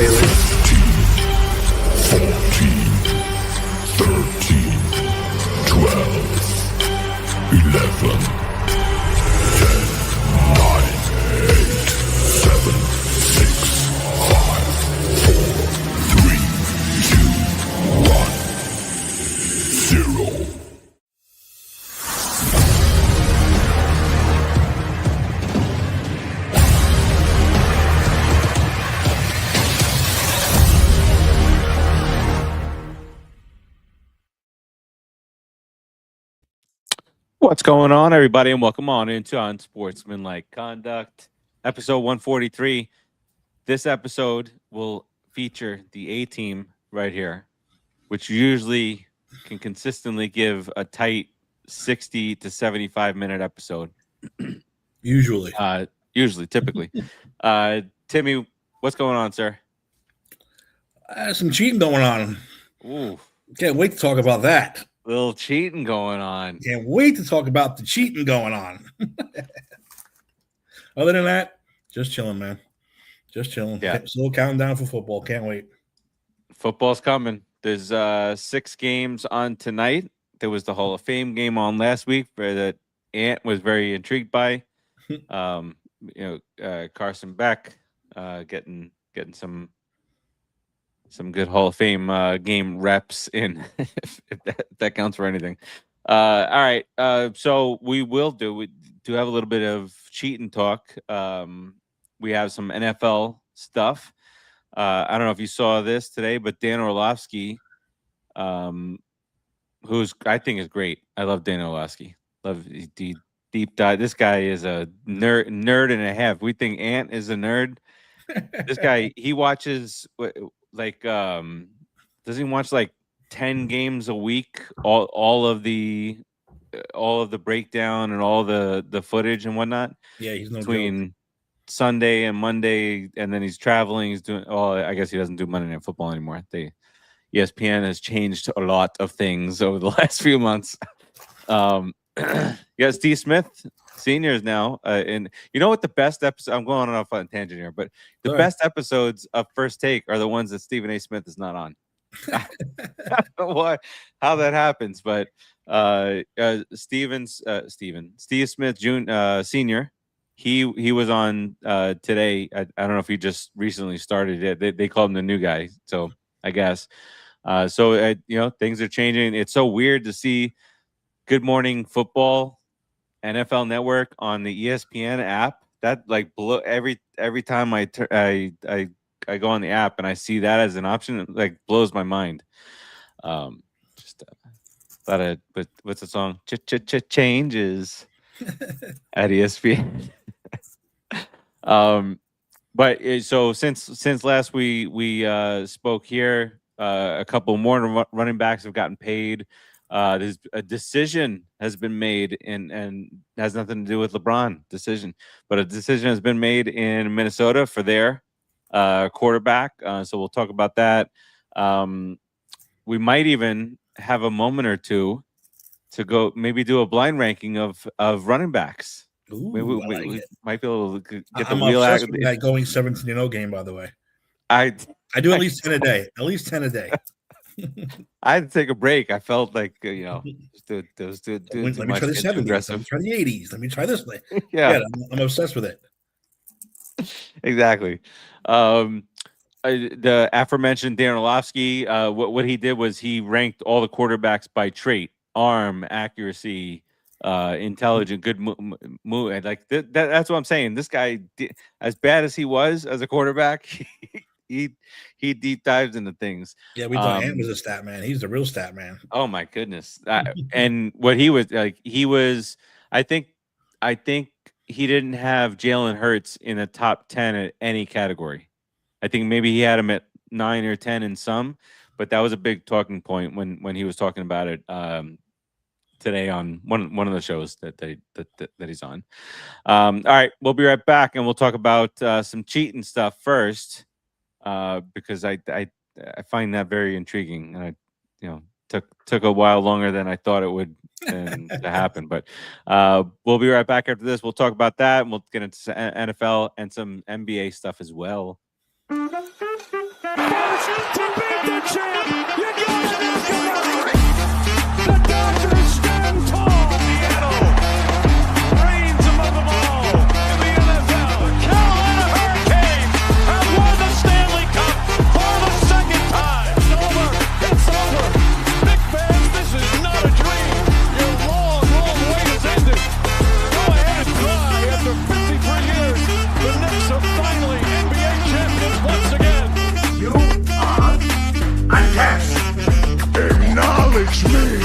Taylor. 14, 13, 12, 11, 10, 9, 8, 7, 6, 5, 4, 3, 2, 1, 0. What's going on, everybody, and welcome on into Unsportsmanlike Conduct, episode 143. This episode will feature the A-team right here, which usually can consistently give a tight 60 to 75-minute episode. Usually. Typically. Timmy, what's going on, sir? Some cheating going on. Ooh, Can't wait to talk about that. little cheating going on. Can't wait to talk about the cheating going on. Other than that, just chilling, man. Just chilling. Yeah. Still counting down for football. Can't wait. Football's coming. There's 6 games on tonight. There was the Hall of Fame game on last week that Ant was very intrigued by. Carson Beck getting some good Hall of Fame game reps in, if that counts for anything. All right. So we do have a little bit of cheating talk. We have some NFL stuff. I don't know if you saw this today, but Dan Orlovsky, who's I think is great. I love Dan Orlovsky. Love the deep dive. This guy is a nerd and a half. We think Ant is a nerd. This guy, he watches doesn't he watch like 10 games a week, all of the breakdown and all the footage and whatnot. Yeah, he's no between joke. Sunday and Monday, and then he's traveling. He's doing. Oh, I guess he doesn't do Monday Night Football anymore. ESPN has changed a lot of things over the last few months. Yes, Steve Smith Senior is now, and you know what the best episode? I'm going off on a tangent here, but the best episodes of First Take are the ones that Stephen A. Smith is not on. I don't know how that happens, but Steve Smith Senior. He was on today. I don't know if he just recently started it. They called him the new guy, so I guess. Things are changing. It's so weird to see Good Morning Football, NFL Network on the ESPN app. That every time I go on the app and I see that as an option, it blows my mind. What's the song? Changes at ESPN. But so since last we spoke here, a couple more running backs have gotten paid. There's a decision has been made and has nothing to do with LeBron decision, but a decision has been made in Minnesota for their quarterback. So we'll talk about that. We might even have a moment or two to go maybe do a blind ranking of running backs. Ooh, we might be able to get the I'm wheel out. with that going 17-0 game, by the way. I do at least 10 a day. At least 10 a day. I had to take a break. I felt like let me try the 70s. Let me try the 80s. Let me try this way. Yeah, I'm obsessed with it. Exactly. The aforementioned Dan Orlovsky, what he did was he ranked all the quarterbacks by trait: arm, accuracy, intelligent, good move. Like that's what I'm saying. This guy, as bad as he was as a quarterback, he deep dives into things. Yeah, we thought Ant was a stat man. He's the real stat man. Oh my goodness! And what he was, I think he didn't have Jalen Hurts in the top 10 at any category. I think maybe he had him at 9 or 10 in some, but that was a big talking point when he was talking about it today on one of the shows that he's on. All right, we'll be right back, and we'll talk about some cheating stuff first, because I find that very intriguing, and took a while longer than I thought it would to happen. But we'll be right back after this. We'll talk about that, and we'll get into NFL and some NBA stuff as well. To beat the champ, you gotta knock him out. The Dodgers stand tall. Seattle reigns among them all in the NFL. The Carolina Hurricanes have won the Stanley Cup for the second time. It's over. It's over. Big fans, this is not a dream. Your long, long wait has ended. Go ahead and cry. After 53 years, the Knicks are finally NBA champions once again. You are a guest. Acknowledge me.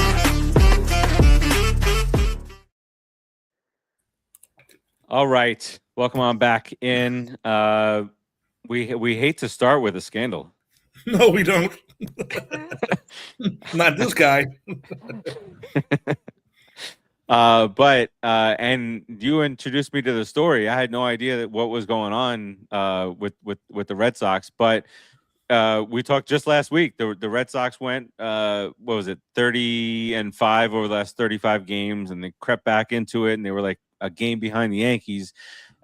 All right, welcome on back in. We hate to start with a scandal. No, we don't. Not this guy. But you introduced me to the story. I had no idea that what was going on with the Red Sox. But we talked just last week. The Red Sox went 30-5 over the last 35 games, and they crept back into it, and they were like a game behind the Yankees.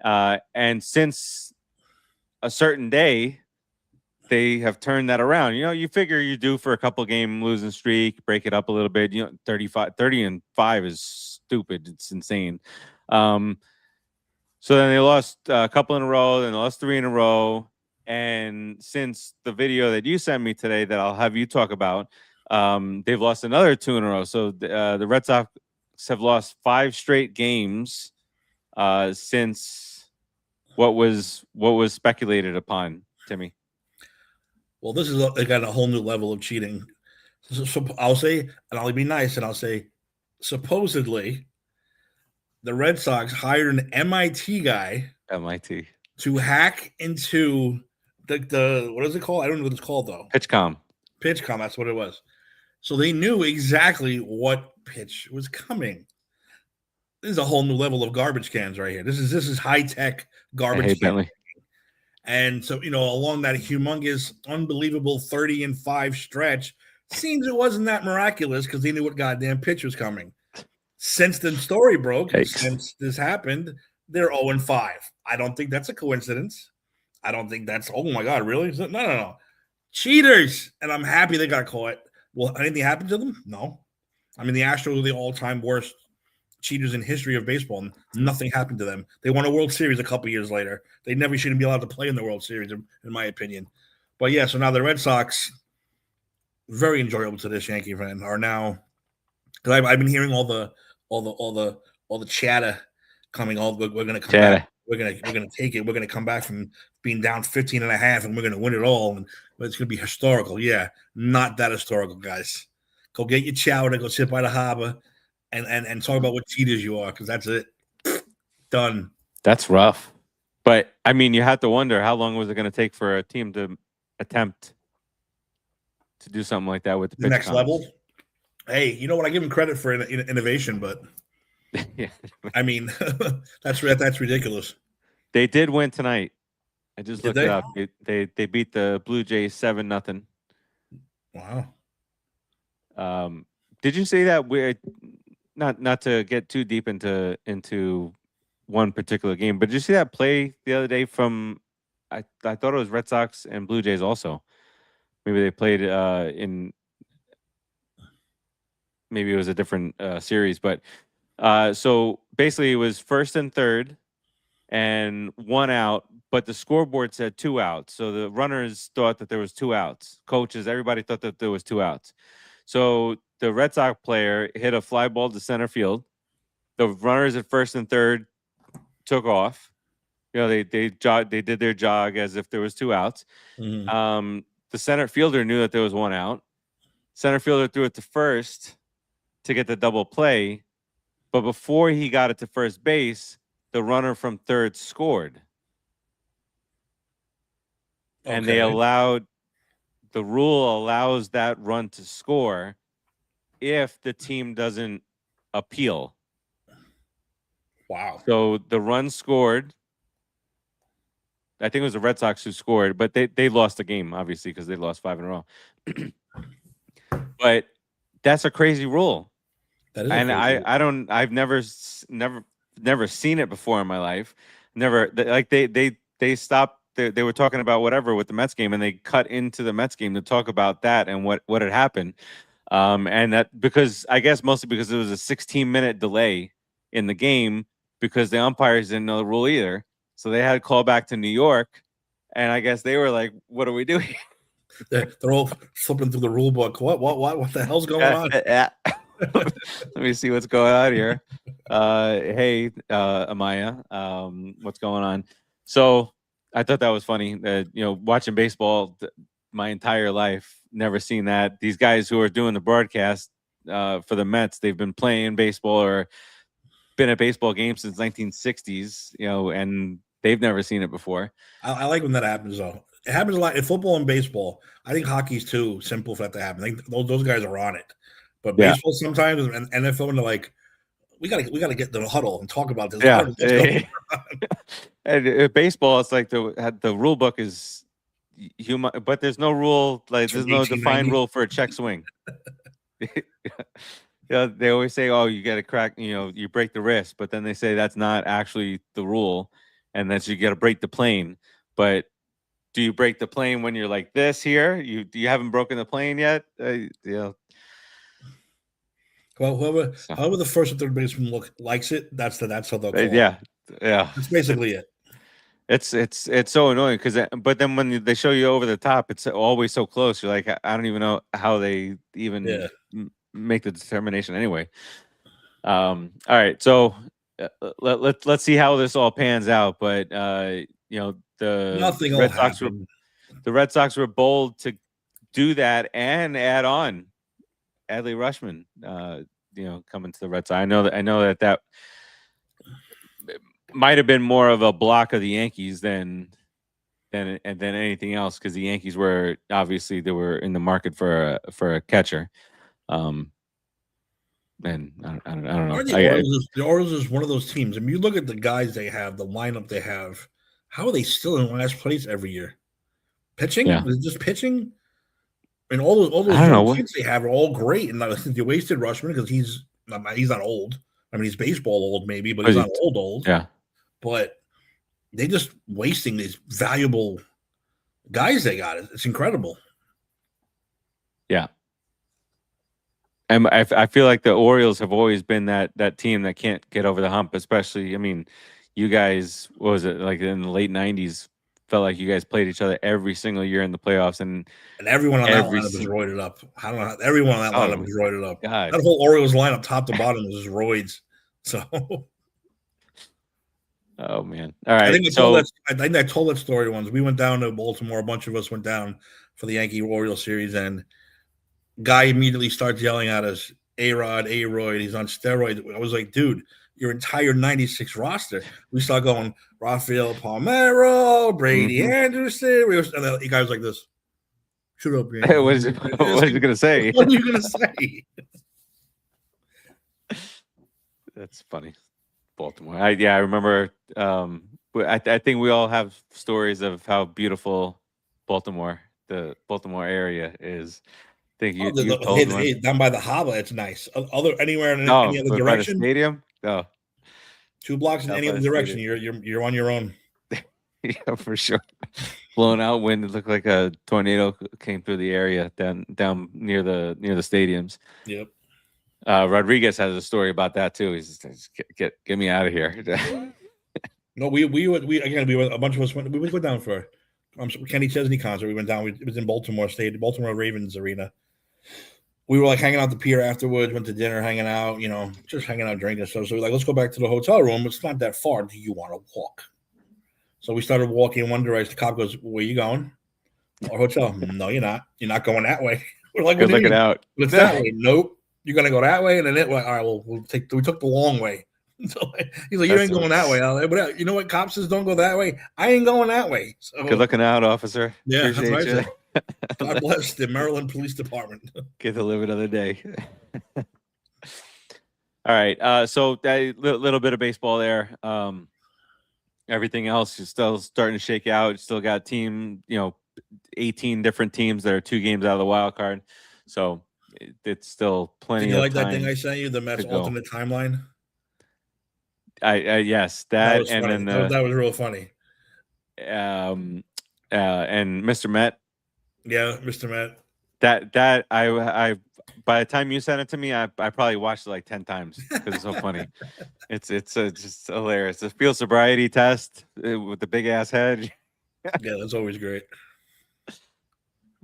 And since a certain day, they have turned that around. You know, you figure you do for a couple game losing streak, break it up a little bit. You know, 30-5 is stupid. It's insane. So then they lost a couple in a row, then they lost 3 in a row. And since the video that you sent me today that I'll have you talk about, they've lost another 2 in a row. So the Red Sox have lost 5 straight games since what was speculated upon, Timmy. Well, they got a whole new level of cheating. So I'll say, and I'll be nice, and I'll say, supposedly, the Red Sox hired an MIT guy. MIT. To hack into the what is it called? I don't know what it's called though. PitchCom, that's what it was. So they knew exactly what pitch was coming. This is a whole new level of garbage cans right here. This is high tech garbage can. And so, you know, along that humongous, unbelievable 30-5 stretch, seems it wasn't that miraculous because they knew what goddamn pitch was coming. Since the story broke, since this happened, they're 0-5. I don't think that's a coincidence. I don't think that's, oh my God, really? No. Cheaters. And I'm happy they got caught. Will anything happen to them? No. I mean, the Astros are the all-time worst cheaters in history of baseball, and nothing happened to them. They won a World Series a couple years later. They never shouldn't be allowed to play in the World Series, in my opinion. But yeah, so now the Red Sox, very enjoyable to this Yankee fan, are now, because I've been hearing all the chatter coming. We're going to come back. We're going to take it. We're going to come back from being down 15.5, and we're going to win it all, and it's going to be historical. Yeah, not that historical, guys. Go get your chowder. Go sit by the harbor. And talk about what cheaters you are, because that's it. Done. That's rough. But, I mean, you have to wonder, how long was it going to take for a team to attempt to do something like that with the next level? Hey, you know what? I give them credit for innovation, but yeah. I mean, that's ridiculous. They did win tonight. I just looked it up. They beat the Blue Jays 7-0. Wow. Did you say that we're not to get too deep into one particular game, but did you see that play the other day from I thought it was Red Sox and Blue Jays also. Maybe they played in maybe it was a different series, but so basically it was 1st and 3rd and 1 out, but the scoreboard said 2 outs. So the runners thought that there was 2 outs. Coaches, everybody thought that there was 2 outs. So the Red Sox player hit a fly ball to center field. The runners at 1st and 3rd took off. You know, they did their jog as if there was 2 outs. Mm-hmm. The center fielder knew that there was 1 out. Center fielder threw it to first to get the double play. But before he got it to first base, the runner from 3rd scored. Okay. And the rule allows that run to score if the team doesn't appeal. Wow. So the run scored. I think it was the Red Sox who scored, but they lost the game, obviously, because they lost 5 in a row. But that's a crazy rule. That is I've never seen it before in my life. Never, like they stopped they were talking about whatever with the Mets game, and they cut into the Mets game to talk about that and what had happened. And that I guess mostly because it was a 16-minute delay in the game because the umpires didn't know the rule either. So they had to call back to New York, and I guess they were like, "What are we doing?" They're all flipping through the rule book. What the hell's going on? Let me see what's going on here. Hey, Amaya, what's going on? So I thought that was funny. Watching baseball my entire life, never seen that. These guys who are doing the broadcast for the Mets, they've been playing baseball or been at baseball games since 1960s, and they've never seen it before. I like when that happens, though. It happens a lot in football and baseball. I think hockey's too simple for that to happen. I think those guys are on it. But baseball sometimes and NFL, and they're like, we gotta get the huddle and talk about this. Yeah. And baseball, it's like the rule book is human, but there's no rule, like there's no defined rule for a check swing. They always say, "Oh, you got to crack, you break the wrist," but then they say that's not actually the rule, and that you got to break the plane. But do you break the plane when you're like this here? You haven't broken the plane yet? Well, however the first or third baseman likes it, that's how they'll call it. Yeah. That's basically it. It's so annoying but then when they show you over the top, it's always so close. You're like, I don't even know how they even make the determination anyway. All right, so let's see how this all pans out. But the Red Sox were bold to do that and add on Adley Rutschman, coming to the Red Sox. I know that might have been more of a block of the Yankees than anything else, because the Yankees were obviously they were in the market for a catcher. And I don't know. The Orioles is one of those teams. I mean, you look at the guys they have, the lineup they have. How are they still in last place every year? Pitching? Yeah. Is it just pitching? And all those kids they have are all great. And you wasted Rutschman because he's not old. I mean, he's baseball old maybe, but he's not old. Yeah. But they just wasting these valuable guys they got. It's incredible. Yeah. And I feel like the Orioles have always been that team that can't get over the hump, especially, I mean, you guys, what was it, like in the late 90s, felt like you guys played each other every single year in the playoffs, and everyone on that lineup is roided up. I don't know how everyone on that lineup is roided up. God. That whole Orioles lineup, top to bottom, is roids. So, oh man, all right. I think I told that story once. We went down to Baltimore. A bunch of us went down for the Yankee-Orioles series, and guy immediately starts yelling at us, A-Rod, A-Royd, he's on steroids. I was like, dude, your entire 96 roster. We start going, Rafael Palmeiro, Brady Anderson. And the guy was like this. Shut up, man. What is he going to say? What are you going to say? That's funny. Baltimore. I remember. I think we all have stories of how beautiful the Baltimore area is. Down by the harbor, it's nice. Anywhere in any other direction? By the stadium? No. 2 blocks in any other direction, you're on your own. Yeah, for sure. Blown out wind. It looked like a tornado came through the area down near the stadiums. Yep. Rodriguez has a story about that too. He's just, get me out of here. No, we were a bunch of us went down for Kenny Chesney concert. We went down. It was in Baltimore Baltimore Ravens Arena. We were like hanging out the pier afterwards, went to dinner, hanging out, just hanging out, drinking stuff. So we're like, let's go back to the hotel room. It's not that far. Do you want to walk? So we started walking in one direction. The cop goes, where you going? Our hotel. No, you're not. You're not going that way. We're like, good looking out. It's that way. Nope. You're going to go that way. And then all right, well, we took the long way. So he's like, you ain't going that way. But you know what? Cop says don't go that way. I ain't going that way. So, good looking out, officer. Yeah, appreciate that's right. God bless the Maryland Police Department. Get to live another day. All right. So a little bit of baseball there. Everything else is still starting to shake out. You still got 18 different teams that are 2 games out of the wild card. So it's still plenty. Did you like that thing I sent you, the Mets alternate timeline? Yes, that and funny. then that was real funny. and Mr. Met. Yeah, Mr. Met. That I by the time you sent it to me, I probably watched it like 10 times because it's so funny. It's just hilarious. The field sobriety test with the big ass head. Yeah, that's always great.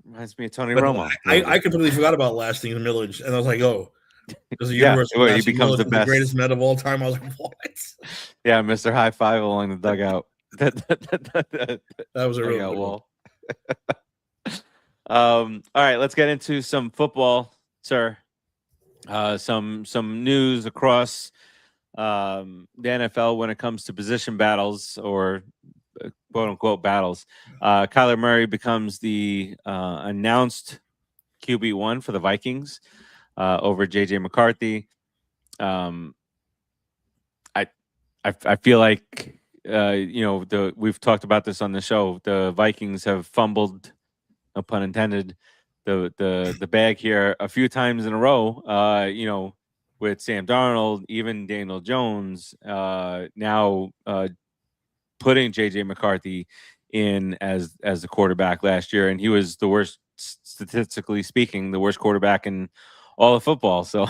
Reminds me of Tony Romo. I completely forgot about Lasting in the Village, and I was like, oh, there's a Yeah, universe. where he becomes the best. greatest Met of all time. I was like, what? Yeah, Mr. High Five along the dugout. That was a real dugout good wall. All right, let's get into some football, sir. Some news across the NFL when it comes to position battles or quote unquote battles. Kyler Murray becomes the announced QB1 for the Vikings over JJ McCarthy. I feel like we've talked about this on the show. The Vikings have fumbled, no pun intended, the bag here a few times in a row. With Sam Darnold, even Daniel Jones, now putting JJ McCarthy in as the quarterback last year, and he was the worst, statistically speaking, the worst quarterback in all of football. So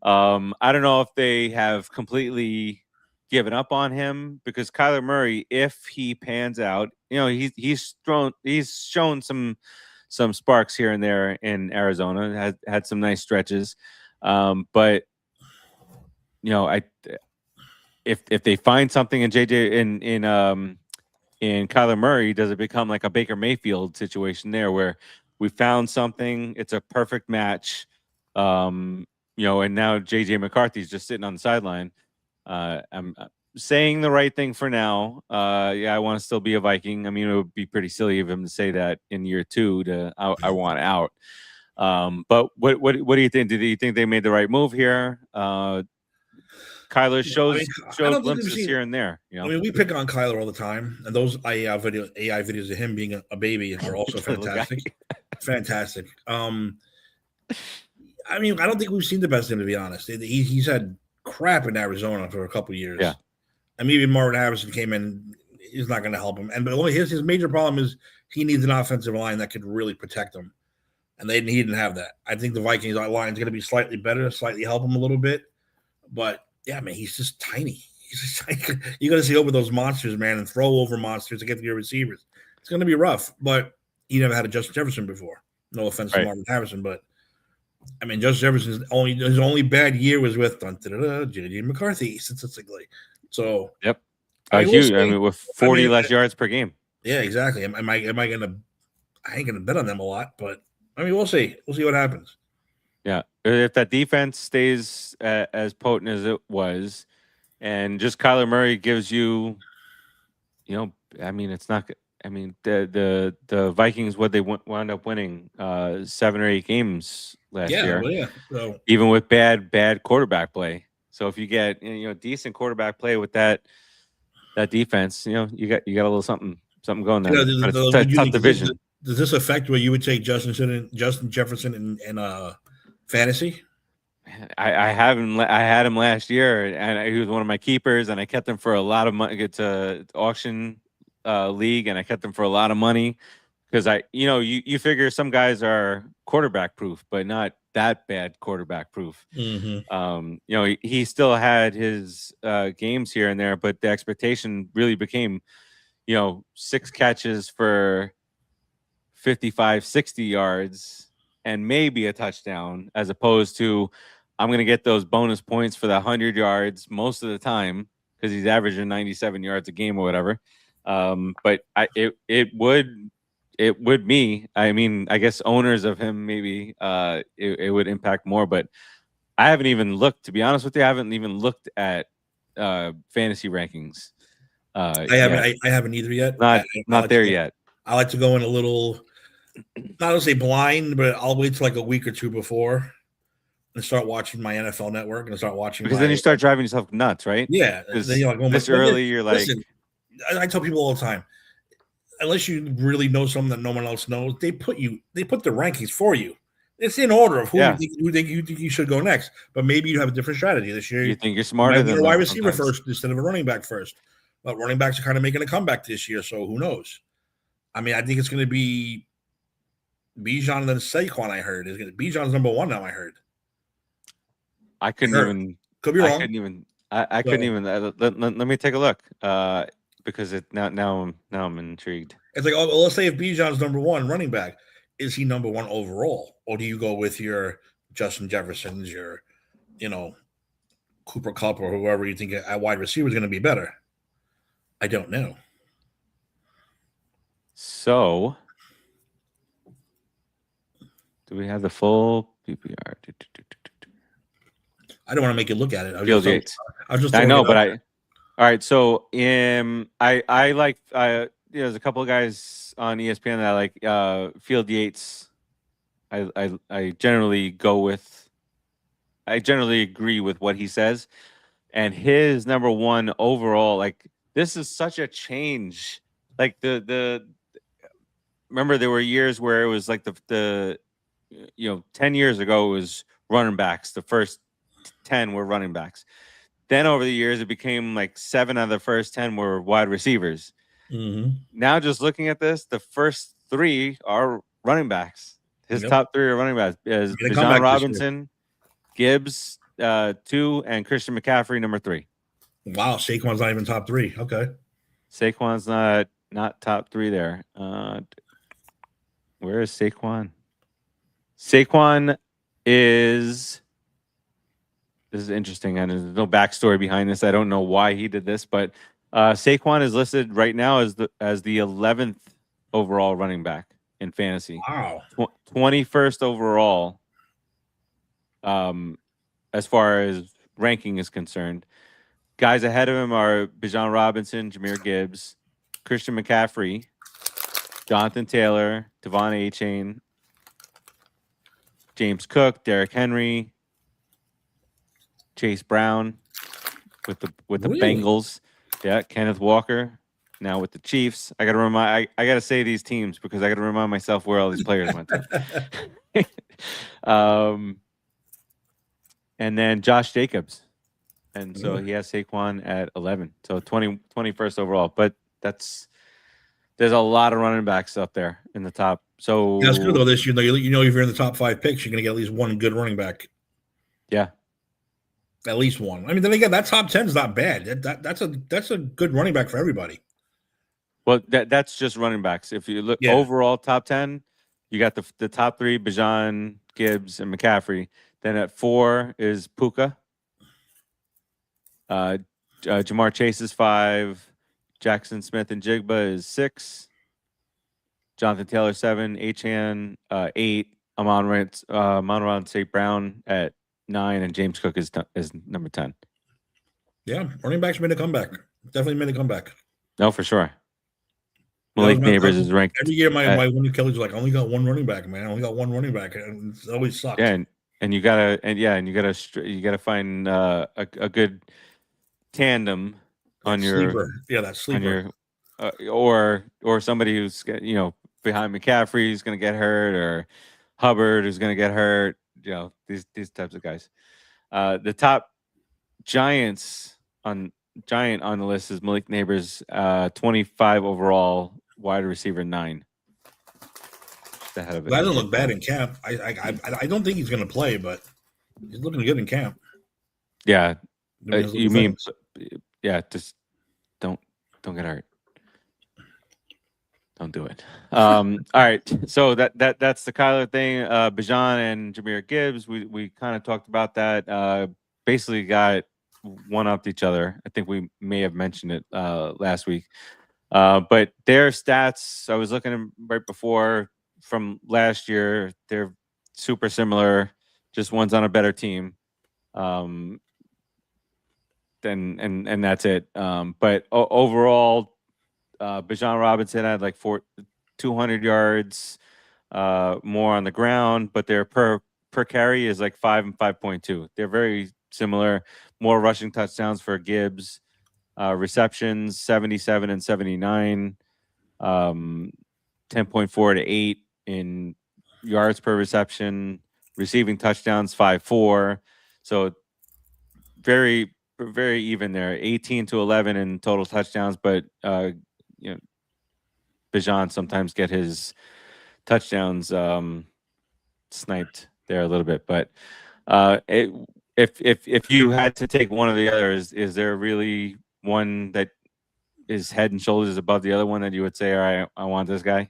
I don't know if they have completely given up on him, because Kyler Murray, if he pans out, he's shown some sparks here and there in Arizona, had some nice stretches, but if they find something in JJ in Kyler Murray, does it become like a Baker Mayfield situation there where we found something, it's a perfect match, and now JJ McCarthy's just sitting on the sideline. I'm saying the right thing for now. I want to still be a Viking. I mean, it would be pretty silly of him to say that in year 2 I want out. But what do you think? Do you think they made the right move here? Kyler shows glimpses here and there. I mean, we pick on Kyler all the time, and those AI videos of him being a baby are also fantastic. Fantastic. I mean, I don't think we've seen the best of him, to be honest. He's had crap in Arizona for a couple of years. Yeah. I mean, even Marvin Harrison came in. He's not going to help him. But his major problem is he needs an offensive line that could really protect him. And he didn't have that. I think the Vikings line is going to be slightly better, slightly help him a little bit. But, yeah, man, he's just tiny. You got to see over those monsters, man, and throw over monsters to get to your receivers. It's going to be rough. But he never had a Justin Jefferson before. No offense to Marvin Harrison, but I mean, Justin Jefferson's his only bad year was with JJ McCarthy statistically. So yep, huge. I mean, with 40 less yards per game. Yeah, exactly. Am I gonna? I ain't gonna bet on them a lot, but I mean, we'll see. We'll see what happens. Yeah, if that defense stays as potent as it was, and just Kyler Murray gives you, I mean, it's not. I mean, the Vikings, they wound up winning 7 or 8 games last year. Well, yeah. So, even with bad quarterback play. So if you get decent quarterback play with that defense, you got a little something going there. It's a tough division. Does this affect where you would take Justin Jefferson in fantasy? I had him last year, and he was one of my keepers, and I kept him for a lot of money. It's a auction league, and I kept them for a lot of money because you figure some guys are quarterback proof, but not that bad quarterback proof. Mm-hmm. He still had his games here and there, but the expectation really became 6 catches for 55, 60 yards and maybe a touchdown, as opposed to I'm going to get those bonus points for the 100 yards most of the time because he's averaging 97 yards a game or whatever. But it would me. I mean, I guess owners of him maybe it would impact more. But I haven't even looked. To be honest with you, I haven't even looked at fantasy rankings. I haven't either yet. Not there yet. I like to go in a little, not to say blind, but I'll wait till like a week or two before and start watching my NFL Network and start watching. Because then you start driving yourself nuts, right? Yeah. Then you're like, this early, you're like. Listen, I tell people all the time, unless you really know something that no one else knows, they put the rankings for you. It's in order of who you think you should go next. But maybe you have a different strategy this year. You think you're smarter than a wide receiver first instead of a running back first. But running backs are kind of making a comeback this year, so who knows? I mean, I think it's going to be Bijan and then Saquon. I heard Bijan's number one now. I heard. I couldn't even. Could be wrong. I couldn't even. I couldn't even. Let me take a look. Because now I'm intrigued. It's like, oh, well, let's say if Bijan's number one running back, is he number one overall, or do you go with your Justin Jeffersons, your, Cooper Kupp, or whoever you think at wide receiver is going to be better? I don't know. So, do we have the full PPR? I don't want to make you look at it. Field Yates. I know, but all right. So, I like there's a couple of guys on ESPN that I like. Field Yates, I generally go with. I generally agree with what he says, and his number one overall. Like, this is such a change. Like remember there were years where it was like the 10 years ago it was running backs. The first 10 were running backs. Then over the years it became like 7 out of the first 10 were wide receivers. Mm-hmm. Now just looking at this, the first 3 are running backs. His top 3 are running backs. Is Bijan Robinson, Gibbs 2, and Christian McCaffrey number 3. Wow, Saquon's not even top 3. Okay, Saquon's not top 3 there. Where is Saquon? Saquon is. This is interesting, and there's no backstory behind this. I don't know why he did this, but Saquon is listed right now as the 11th overall running back in fantasy. Wow, 21st overall. As far as ranking is concerned, guys ahead of him are Bijan Robinson, Jahmyr Gibbs, Christian McCaffrey, Jonathan Taylor, Devon Achane, James Cook, Derrick Henry, Chase Brown with the Bengals. Yeah, Kenneth Walker now with the Chiefs. I gotta say these teams because I gotta remind myself where all these players went to. And then Josh Jacobs. And so he has Saquon at 11. So 21st overall. But there's a lot of running backs up there in the top. So that's good though. This if you're in the top 5 picks, you're gonna get at least one good running back. Yeah. At least one. I mean, then again, that top 10 is not bad. That's a good running back for everybody. Well, that's just running backs. If you look overall top 10, you got the top 3, Bijan, Gibbs, and McCaffrey. Then at 4 is Puka. Jamar Chase is 5. Jackson Smith and Jigba is 6. Jonathan Taylor 7. Achane 8. Amon-Ra St. Brown at 9, and James Cook is number 10. Yeah, running backs made a comeback. Definitely made a comeback. No, for sure. Malik Neighbors is ranked every year. My Winnie Kelly's like, I only got one running back, man. I only got one running back, and it always sucks. Yeah, and you gotta find a good tandem on your sleeper. Yeah, that sleeper. On your or somebody who's behind McCaffrey who's gonna get hurt, or Hubbard who's gonna get hurt. These types of guys. The top giant on the list is Malik Neighbors, 25 overall, wide receiver 9. That doesn't look bad in camp. I don't think he's going to play, but he's looking good in camp. Yeah, just don't get hurt. Don't do it. All right, so that's the Kyler thing. Bijan and Jahmyr Gibbs, we kind of talked about that. Basically got one-upped each other. I think we may have mentioned it last week. But their stats, I was looking right before from last year, they're super similar. Just one's on a better team. And that's it. But overall, Bijan Robinson had like 200 yards more on the ground, but their per carry is like 5 and 5.2. They're very similar. More rushing touchdowns for Gibbs. Receptions 77 and 79. 10.4 to 8 in yards per reception. Receiving touchdowns 5.4. So very very even there, 18-11 in total touchdowns, but Bijan sometimes get his touchdowns sniped there a little bit. But if you had to take one or the other, is there really one that is head and shoulders above the other one that you would say, all right, I want this guy?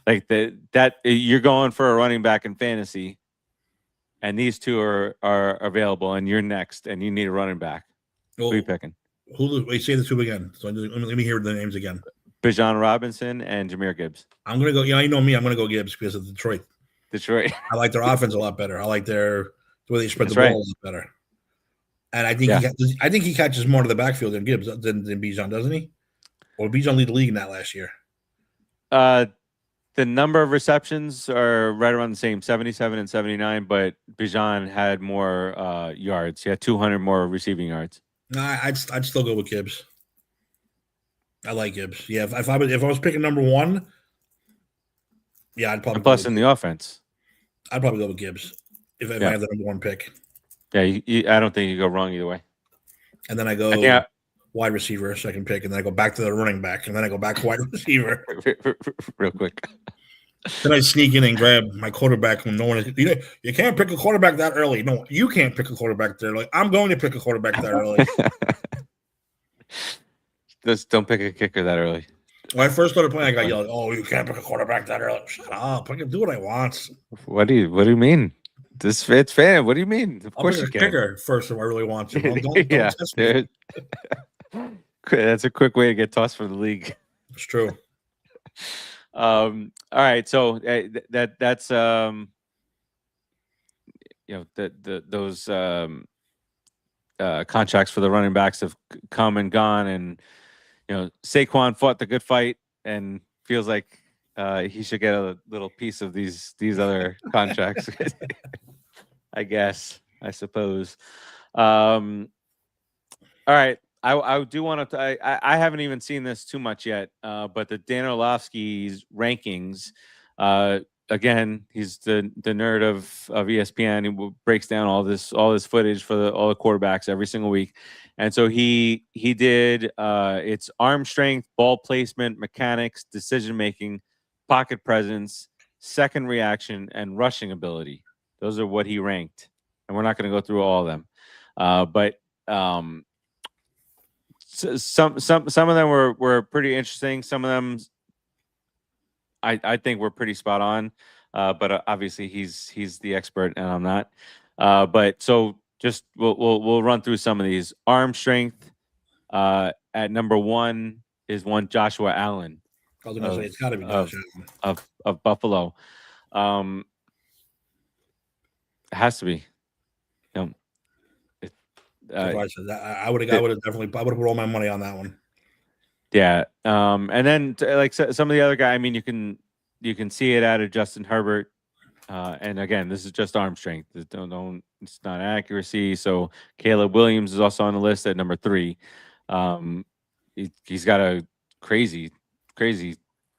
Like that you're going for a running back in fantasy, and these two are available, and you're next, and you need a running back. Who are you picking? Wait, say the two again. So let me hear the names again. Bijan Robinson and Jahmyr Gibbs. I'm gonna go. You know me. I'm gonna go Gibbs because of Detroit. I like their offense a lot better. I like the way they spread the ball a lot better. And I think he catches more to the backfield than Gibbs than Bijan, doesn't he? Or Bijan lead the league in that last year? The number of receptions are right around the same, 77 and 79, but Bijan had more yards. He had 200 more receiving yards. No, I'd still go with Gibbs. I like Gibbs. Yeah, if I was picking number one, yeah, I'd probably. And plus, in the offense, I'd probably go with Gibbs if I have the number one pick. Yeah, I don't think you go wrong either way. And then I go wide receiver, second pick, and then I go back to the running back, and then I go back to wide receiver. Real quick. Then I sneak in and grab my quarterback when no one is. You can't pick a quarterback that early. No, you can't pick a quarterback that early. I'm going to pick a quarterback that early. Just don't pick a kicker that early. When I first started playing, I got yelled, "Oh, you can't pick a quarterback that early." Shut up! I can do what I want. What do you mean? It's fan. What do you mean? Of course you can. Kicker first if I really want to. Don't test me. That's a quick way to get tossed from the league. It's true. All right, so that's those contracts for the running backs have come and gone, and Saquon fought the good fight and feels like he should get a little piece of these other contracts. I suppose. All right. I do want to. I haven't even seen this too much yet, but the Dan Orlovsky's rankings. Again, he's the nerd of ESPN. He breaks down all this footage for all the quarterbacks every single week, and so he did. It's arm strength, ball placement, mechanics, decision making, pocket presence, second reaction, and rushing ability. Those are what he ranked, and we're not going to go through all of them, but. Some of them were pretty interesting. Some of them I think were pretty spot on. But obviously he's the expert and I'm not. But so just we'll run through some of these. Arm strength at number 1 is one Joshua Allen. I was gonna say it's gotta be Joshua of Buffalo. It has to be. I would have definitely put all my money on that one. Yeah. And then like some of the other guys, I mean, you can see it out of Justin Herbert. And again, this is just arm strength. It's not accuracy. So Caleb Williams is also on the list at number 3. He's got a crazy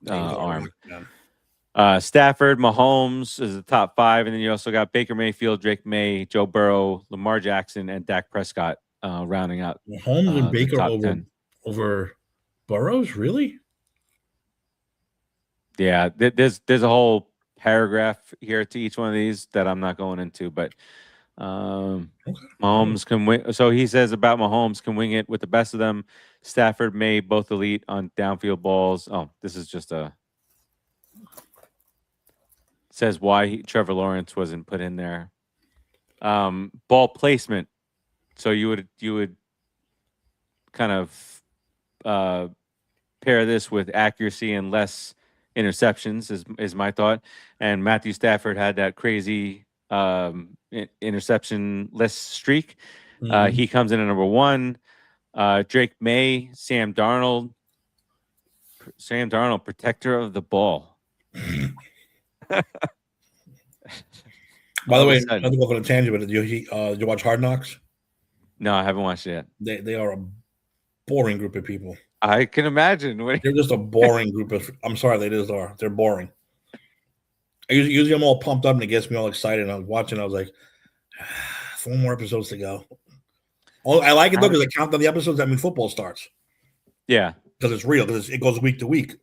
arm. Stafford, Mahomes is the top 5, and then you also got Baker Mayfield, Drake May, Joe Burrow, Lamar Jackson, and Dak Prescott rounding out. Mahomes and Baker over Burrows, really? Yeah, there's a whole paragraph here to each one of these that I'm not going into, but Mahomes can win. So he says about Mahomes can wing it with the best of them. Stafford, May, both elite on downfield balls. Oh, this is just a. Says why Trevor Lawrence wasn't put in there. Ball placement. So you would kind of pair this with accuracy and less interceptions is my thought. And Matthew Stafford had that crazy interception-less streak. Mm-hmm. He comes in at number 1. Drake May, Sam Darnold, protector of the ball. By the way, not to go on a tangent, but did you watch Hard Knocks? No, I haven't watched it yet. They are a boring group of people. I can imagine. They're just a boring group of. I'm sorry, they just are. They're boring. Usually I'm all pumped up and it gets me all excited. And I was watching. I was like, 4 more episodes to go. Oh, I like it though because they count down the episodes. That means football starts. Yeah, because it's real. Because it goes week to week.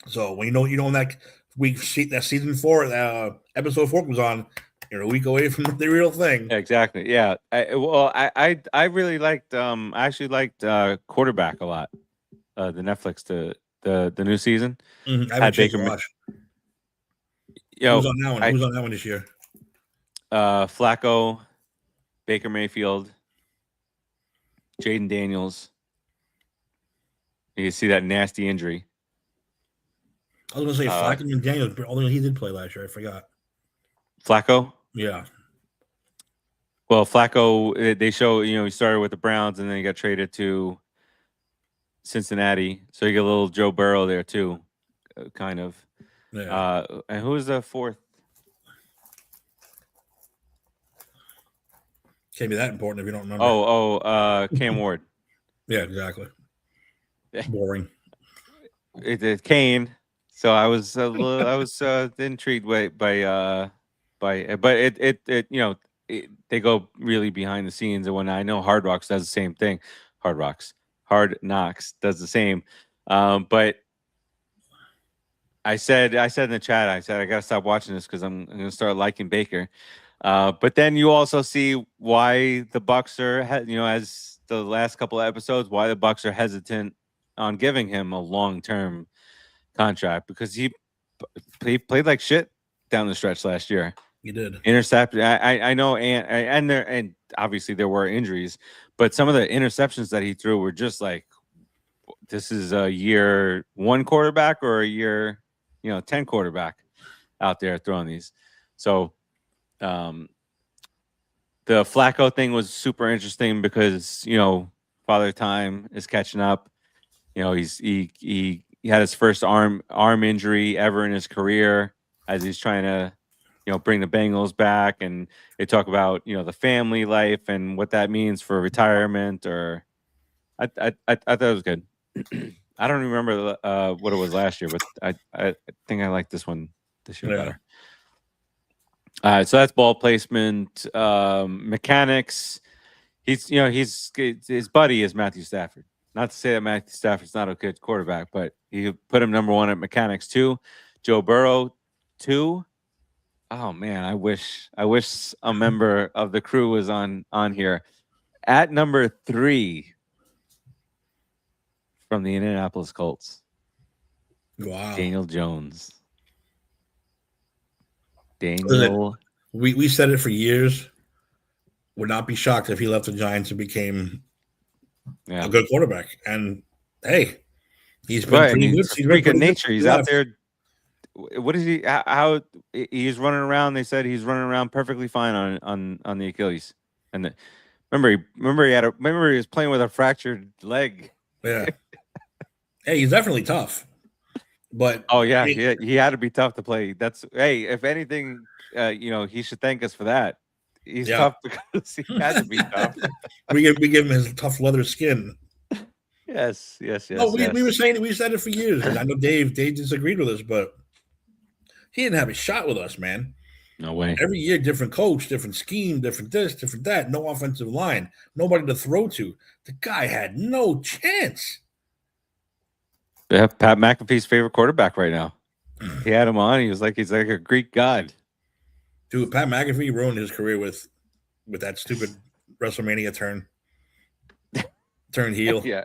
So when you know that that season 4, episode 4 comes on, you're a week away from the real thing. Exactly. Yeah. I really liked. I actually liked Quarterback a lot. The Netflix the new season I had Baker. Who's on that one? Who's on that one this year? Flacco, Baker Mayfield, Jaden Daniels. You see that nasty injury. I was going to say Flacco and Daniels, but only he did play last year. I forgot. Flacco? Yeah. Well, Flacco, they show, he started with the Browns and then he got traded to Cincinnati. So you get a little Joe Burrow there too, kind of. Yeah. And who was the fourth? Can't be that important if you don't remember. Cam Ward. Yeah, exactly. Boring. It's Kane. So I was intrigued by but they go really behind the scenes, and when I know Hard Knocks does the same thing. Hard Knocks does the same. But I said in the chat, I gotta stop watching this because I'm gonna start liking Baker. But then you also see why the Bucs are, as the last couple of episodes, why the Bucs are hesitant on giving him a long-term contract, because he played like shit down the stretch last year. He did. Intercepted. I know, and obviously there were injuries, but some of the interceptions that he threw were just like, this is a year 1 quarterback or a year 10 quarterback out there throwing these. So the Flacco thing was super interesting because Father Time is catching up. He had his first arm injury ever in his career as he's trying to bring the Bengals back, and they talk about the family life and what that means for retirement. Or I thought it was good. I don't remember what it was last year, but I think I like this one this year better. All right, so that's ball placement. Mechanics. His buddy is Matthew Stafford. Not to say that Matthew Stafford's not a good quarterback, but you put him number 1 at mechanics 2. Joe Burrow 2. Oh man, I wish a member of the crew was on here. At number 3 from the Indianapolis Colts. Wow. Daniel Jones. We said it for years. Would not be shocked if he left the Giants and became a good quarterback. And hey, he's been pretty good. He's freak of nature. He's out there. What is he? How he's running around? They said he's running around perfectly fine on the Achilles. And remember he was playing with a fractured leg. Yeah. Hey, he's definitely tough. But he had to be tough to play. If anything, he should thank us for that. He's tough because he had to be tough. we give him his tough leather skin. Yes. No, we said it for years. I know Dave disagreed with us, but he didn't have a shot with us, man. No way. Every year, different coach, different scheme, different this, different that. No offensive line, nobody to throw to. The guy had no chance. Yeah, Pat McAfee's favorite quarterback right now. He had him on. He's like a Greek god. Dude, Pat McAfee ruined his career with that stupid WrestleMania turn heel. Yeah.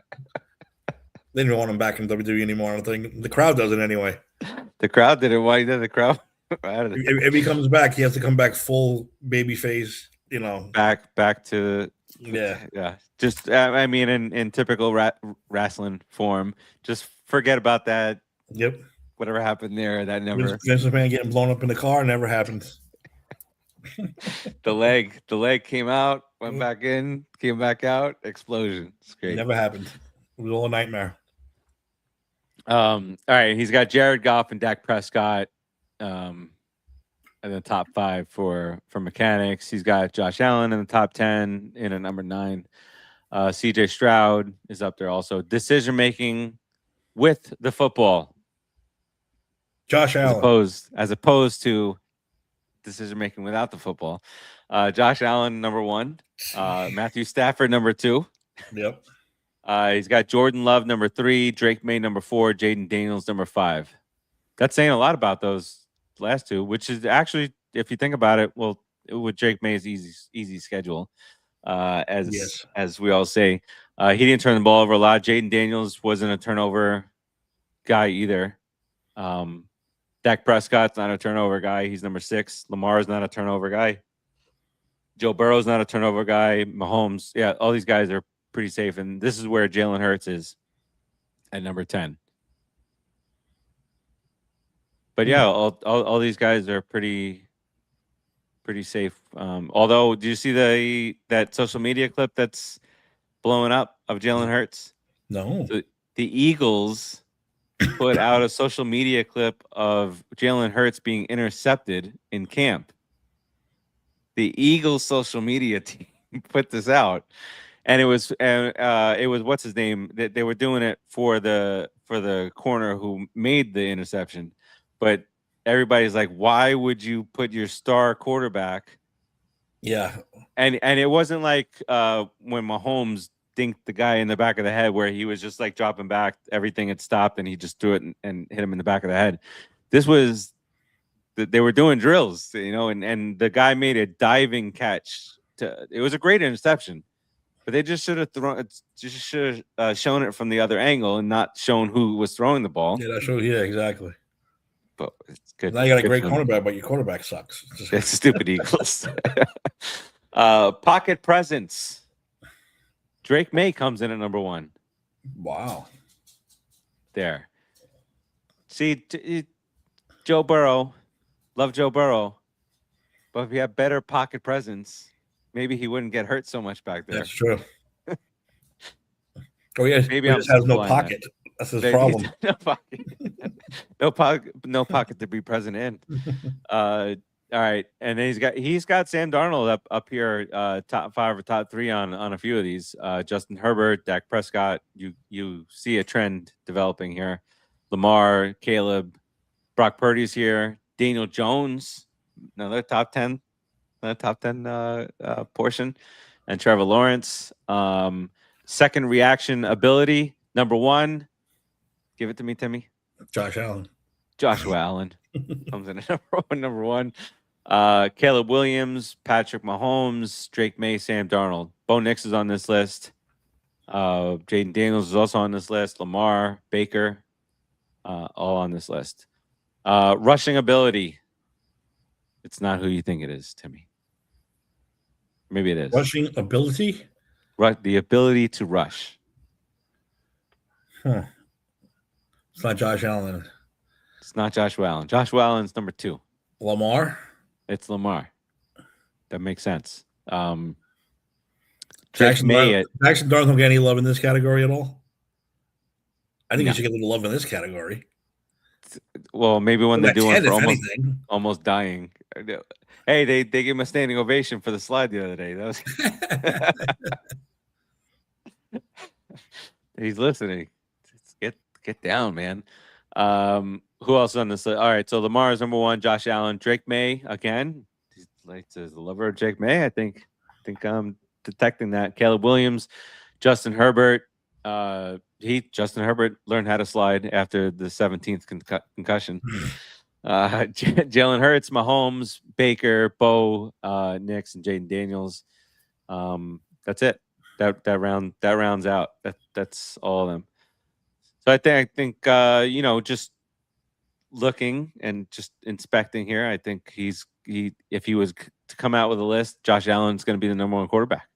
They didn't want him back in WWE anymore, I don't think. The crowd does it anyway. The crowd did it. Why did the crowd? If he comes back, he has to come back full baby face, Back to yeah. Just I mean, in typical wrestling form, just forget about that. Yep. Whatever happened there, that never. Vince McMahon getting blown up in the car never happened. The leg came out, went back in, came back out, explosion. It's great. Never happened. It was all a nightmare. All right, he's got Jared Goff and Dak Prescott in the top 5 for mechanics. He's got Josh Allen in the top 10 in a number 9. CJ Stroud is up there also. Decision making with the football. Josh Allen. As opposed to decision making without the football. Josh Allen, number 1. Matthew Stafford, number 2. Yep. He's got Jordan Love, number 3. Drake May, number 4. Jaden Daniels, number 5. That's saying a lot about those last 2, which is actually, if you think about it, well, with Drake May's easy schedule, as we all say. He didn't turn the ball over a lot. Jaden Daniels wasn't a turnover guy either. Dak Prescott's not a turnover guy. He's number 6. Lamar's not a turnover guy. Joe Burrow's not a turnover guy. Mahomes, yeah, all these guys are pretty safe. And this is where Jalen Hurts is at number 10. But yeah, all these guys are pretty safe. Although, do you see that social media clip that's blowing up of Jalen Hurts? No. So the Eagles put out a social media clip of Jalen Hurts being intercepted in camp. The Eagles social media team put this out, and it was what's his name? They were doing it for the corner who made the interception, but everybody's like, why would you put your star quarterback? Yeah, and it wasn't like when Mahomes dinked the guy in the back of the head where he was just like dropping back, everything had stopped, and he just threw it and hit him in the back of the head. This was they were doing drills, and the guy made a diving catch. It was a great interception, but they just should have shown it from the other angle and not shown who was throwing the ball. Yeah, exactly. But it's good. Now you got a great cornerback, but your quarterback sucks. It's stupid Eagles. Pocket presence. Drake May comes in at number 1. Wow. There. See, Joe Burrow. Love Joe Burrow. But if he had better pocket presence, maybe he wouldn't get hurt so much back there. That's true. Maybe he just has no pocket. That's his problem. No pocket to be present in. All right, and then he's got Sam Darnold up here, top 5 or top 3 on a few of these. Justin Herbert, Dak Prescott. You see a trend developing here. Lamar, Caleb, Brock Purdy's here. Daniel Jones, another top 10 portion, and Trevor Lawrence. Second reaction ability, number 1. Give it to me, Timmy. Joshua Allen comes in at number 1. Caleb Williams, Patrick Mahomes, Drake May, Sam Darnold. Bo Nix is on this list. Jaden Daniels is also on this list. Lamar, Baker, all on this list. Rushing ability. It's not who you think it is, Timmy. Maybe it is. Rushing ability? The ability to rush. Huh. It's not Josh Allen. It's not Joshua Allen. Joshua Allen's number 2. Lamar? It's Lamar. That makes sense. Jackson Darnold don't get any love in this category at all? I think he should get a little love in this category. Well, maybe when they do one for almost dying. Hey, they gave him a standing ovation for the slide the other day. That was he's listening. Get down, man. Who else on this list? All right, so Lamar is number 1. Josh Allen, Drake May again. He's like the lover of Drake May. I think I'm detecting that. Caleb Williams, Justin Herbert. Justin Herbert learned how to slide after the 17th concussion. Jalen Hurts, Mahomes, Baker, Bo, Nix, and Jaden Daniels. That's it. That rounds out. That's all of them. So I think just looking and just inspecting here, I think if he was to come out with a list, Josh Allen's going to be the number 1 quarterback.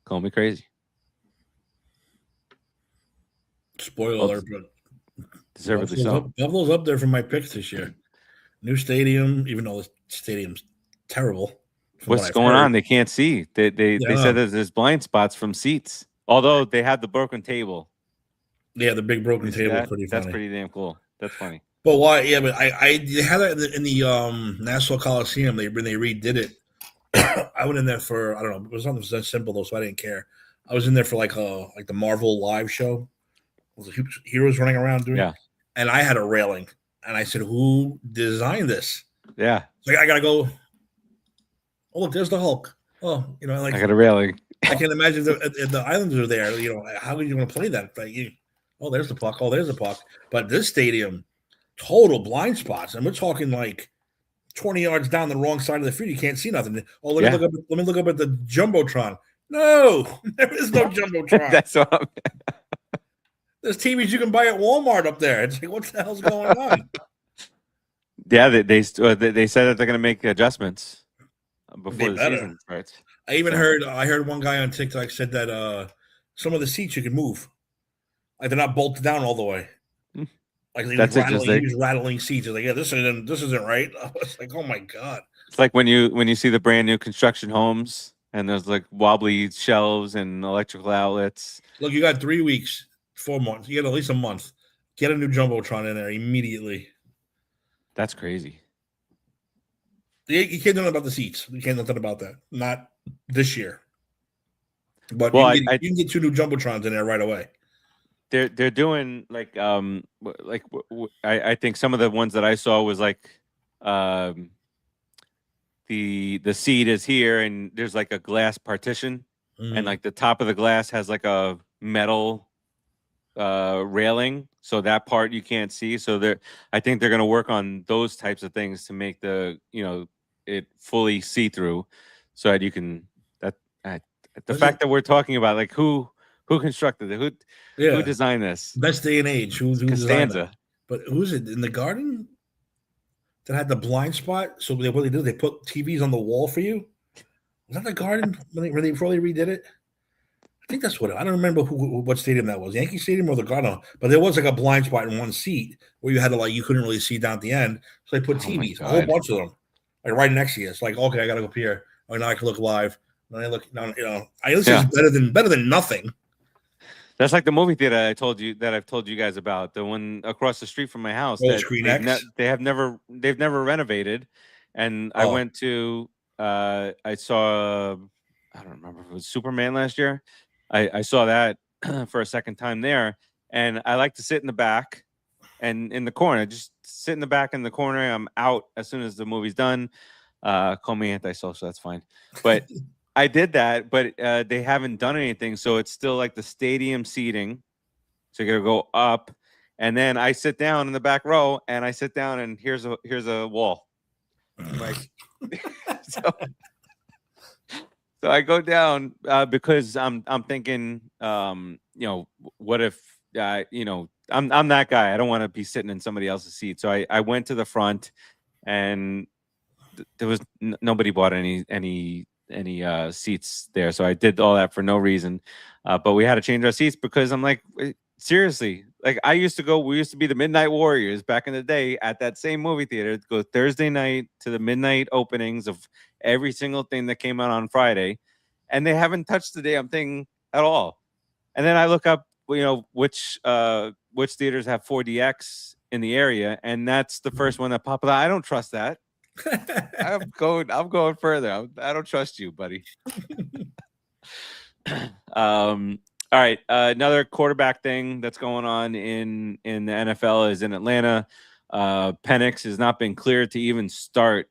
Call me crazy. Spoiler alert, but deservedly so. Buffalo's up there for my picks this year. New stadium, even though the stadium's terrible. What's going on? They can't see. They said that there's blind spots from seats. Although they have the broken table. Yeah, the big broken table is pretty funny. That's pretty damn cool. That's funny. But why? Yeah, but I had that in the Nassau Coliseum. When they redid it, I went in there for, I don't know, it was something that simple though, so I didn't care. I was in there for like the Marvel live show. It was heroes running around doing it. And I had a railing. And I said, who designed this? Yeah. Like I gotta go. Oh look, there's the Hulk. Oh, like I got a railing. I can't imagine the Islanders are there. How are you going to play that? Oh, there's the puck. Oh, there's the puck. But this stadium, total blind spots, and we're talking like 20 yards down the wrong side of the field. You can't see nothing. Oh, let me look up at the jumbotron. No, there is no jumbotron. That's what I'm... There's TVs you can buy at Walmart up there. It's like, what the hell's going on? Yeah, they said that they're going to make adjustments before the season starts. I heard one guy on TikTok said that some of the seats you can move, like they're not bolted down all the way. Like he was rattling seats. Like, yeah, this isn't right. I was like, oh my god. It's like when you see the brand new construction homes and there's like wobbly shelves and electrical outlets. Look, you got 3 weeks, 4 months. You got at least a month. Get a new jumbotron in there immediately. That's crazy. You can't do nothing about the seats. You can't do nothing about that. Not this year. But you can get 2 new jumbotrons in there right away. They're doing I think some of the ones that I saw was like the seat is here and there's like a glass partition and like the top of the glass has like a metal railing, so that part you can't see. So I think they're going to work on those types of things to make it fully see through, so that you can the fact that we're talking about like who constructed it, who designed this, best day and age, who designed it. But who's it in the Garden that had the blind spot? So what they did, they put TVs on the wall for you. Was that the Garden before they redid it? I think that's I don't remember what stadium that was, Yankee Stadium or the Garden. But there was like a blind spot in one seat where you had to you couldn't really see down at the end. So they put TVs, a whole bunch of them, like right next to you. It's like, okay, I got to go up here. Oh, now I can look live. Now I look, I guess it's better than nothing. That's like the movie theater I've told you guys about, the one across the street from my house. They've never renovated, and I went to I saw I don't remember if it was Superman last year. I saw that for a second time there, and I like to sit in the back and in the corner. Just sit in the back in the corner. I'm out as soon as the movie's done. Call me antisocial, that's fine. But I did that, but they haven't done anything, so it's still like the stadium seating. So you're gonna go up, and then I sit down in the back row, and I sit down, and here's a wall. Like, so I go down because I'm thinking, what if I'm that guy. I don't want to be sitting in somebody else's seat. So I went to the front, and there was nobody bought any seats there, so I did all that for no reason. But we had to change our seats because I'm like, seriously, like we used to be the Midnight Warriors back in the day at that same movie theater. Go Thursday night to the midnight openings of every single thing that came out on Friday, and they haven't touched the damn thing at all. And then I look up, which theaters have 4DX in the area, and that's the first one that popped up. I don't trust that. I'm going further. I don't trust you, buddy. All right. Another quarterback thing that's going on in the NFL is in Atlanta. Penix has not been cleared to even start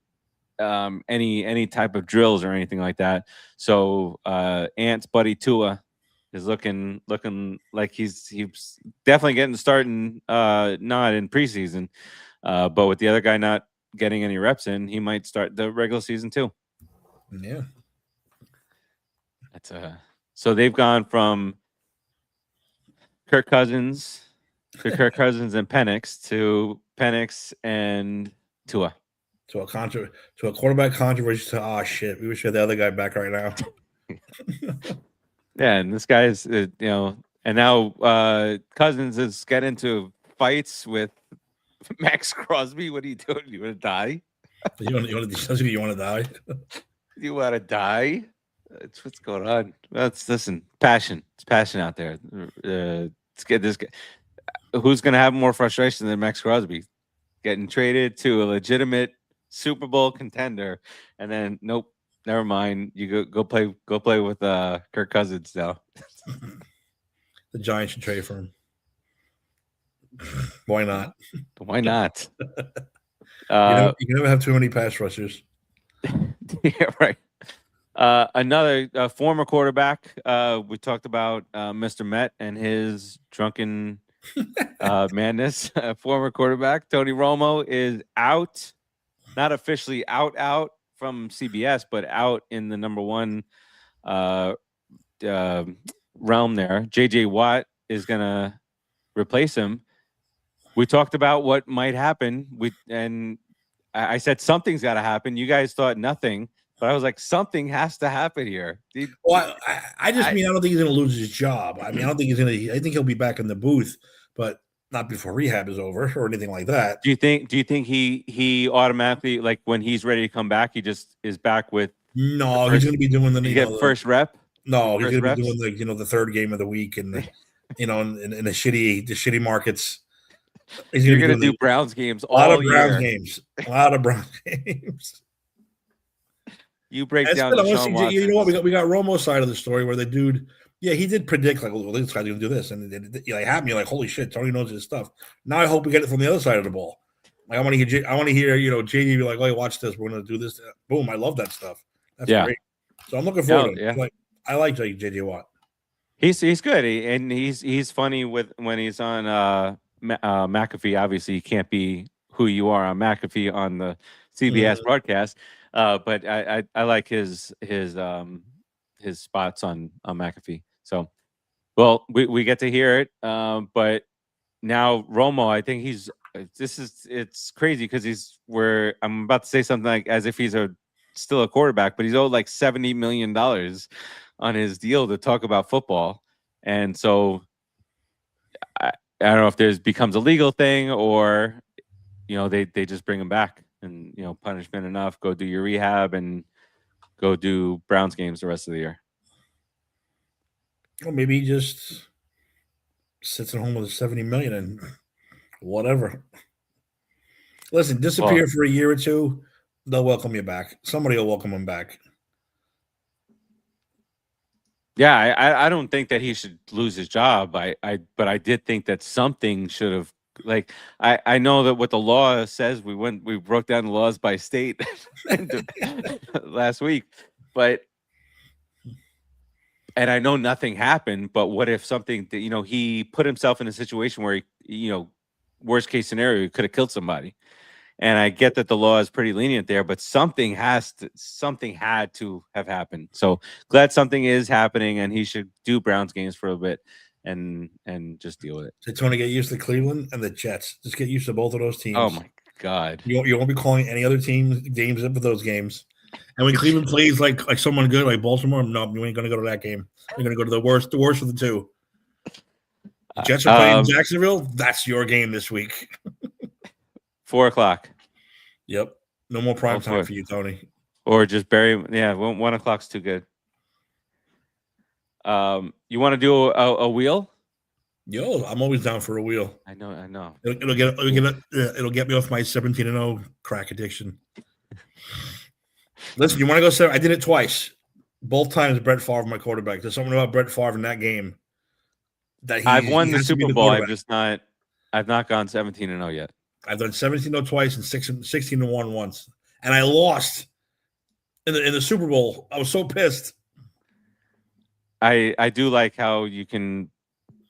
any type of drills or anything like that. So Ant's buddy Tua is looking like he's definitely getting starting, not in preseason, but with the other guy not getting any reps in, he might start the regular season too. Yeah. That's so they've gone from Kirk Cousins and Penix to Penix and Tua. To a quarterback controversy to shit. We wish we had the other guy back right now. Yeah, and this guy is and now Cousins is getting into fights with Max Crosby. What are you doing? You want to die? You want to die? You want to die? That's what's going on. Listen, passion. It's passion out there. Let's get this guy. Who's going to have more frustration than Max Crosby? Getting traded to a legitimate Super Bowl contender, and then nope, never mind. You go play with Kirk Cousins now. The Giants should trade for him. Why not? Why not? You can never have too many pass rushers. Yeah, right. Another former quarterback. We talked about Mr. Met and his drunken madness. Former quarterback Tony Romo is out, not officially out from CBS, but out in the number one realm there. JJ Watt is gonna replace him. We talked about what might happen. I said something's got to happen. You guys thought nothing, but I was like, something has to happen here. Well, I don't think he's going to lose his job. I mean, I don't think he's going to. I think he'll be back in the booth, but not before rehab is over or anything like that. Do you think he automatically, like, when he's ready to come back, he just is back with? No, he's going to be doing the first rep. No, he's going to be doing the third game of the week and in the shitty markets. You're going to do Browns games all year. A lot of Browns games. You break down. You know what? We got Romo's side of the story where the dude, he did predict like, well, this guy's going to do this, and it happened. You're like, holy shit, Tony knows his stuff. Now I hope we get it from the other side of the ball. Like I want to hear JD be like, oh, watch this, we're going to do this. Boom, I love that stuff. That's great. So I'm looking forward to it. Like I like JJ Watt. He's good, and he's funny when he's on McAfee. Obviously, you can't be who you are on McAfee on the CBS broadcast. But I like his spots on McAfee. So, well, we get to hear it. But now Romo, I think it's crazy because I'm about to say something like as if he's still a quarterback, but he's owed like $70 million on his deal to talk about football. And so I don't know if there's becomes a legal thing or, they just bring him back and, punishment enough, go do your rehab and go do Browns games the rest of the year. Well, maybe he just sits at home with $70 million and whatever. Listen, disappear for a year or two. They'll welcome you back. Somebody will welcome him back. Yeah, I don't think that he should lose his job. But I did think that something should have, like, I know that what the law says, we broke down the laws by state last week, and I know nothing happened, but what if something that, he put himself in a situation where he, worst case scenario, he could have killed somebody. And I get that the law is pretty lenient there, but something had to have happened. So glad something is happening, and he should do Browns games for a bit and just deal with it. It's going to get used to Cleveland and the Jets. Just get used to both of those teams. Oh my God! You won't be calling any other teams games up for those games. And when Cleveland plays like someone good like Baltimore, no, you ain't going to go to that game. You're going to go to the worst of the two. The Jets are playing Jacksonville. That's your game this week. 4:00. Yep. No more prime time for you, Tony. Or just bury. Yeah, 1 o'clock's too good. You want to do a wheel? Yo, I'm always down for a wheel. I know. It'll get me off my 17-0 crack addiction. Listen, you want to go 7? I did it twice. Both times Brett Favre, my quarterback. There's something about Brett Favre in that game that I've won the Super Bowl. I've not gone 17-0 yet. I've done 17-0 twice and 16-1 once, and I lost in the Super Bowl. I was so pissed. I do like how you can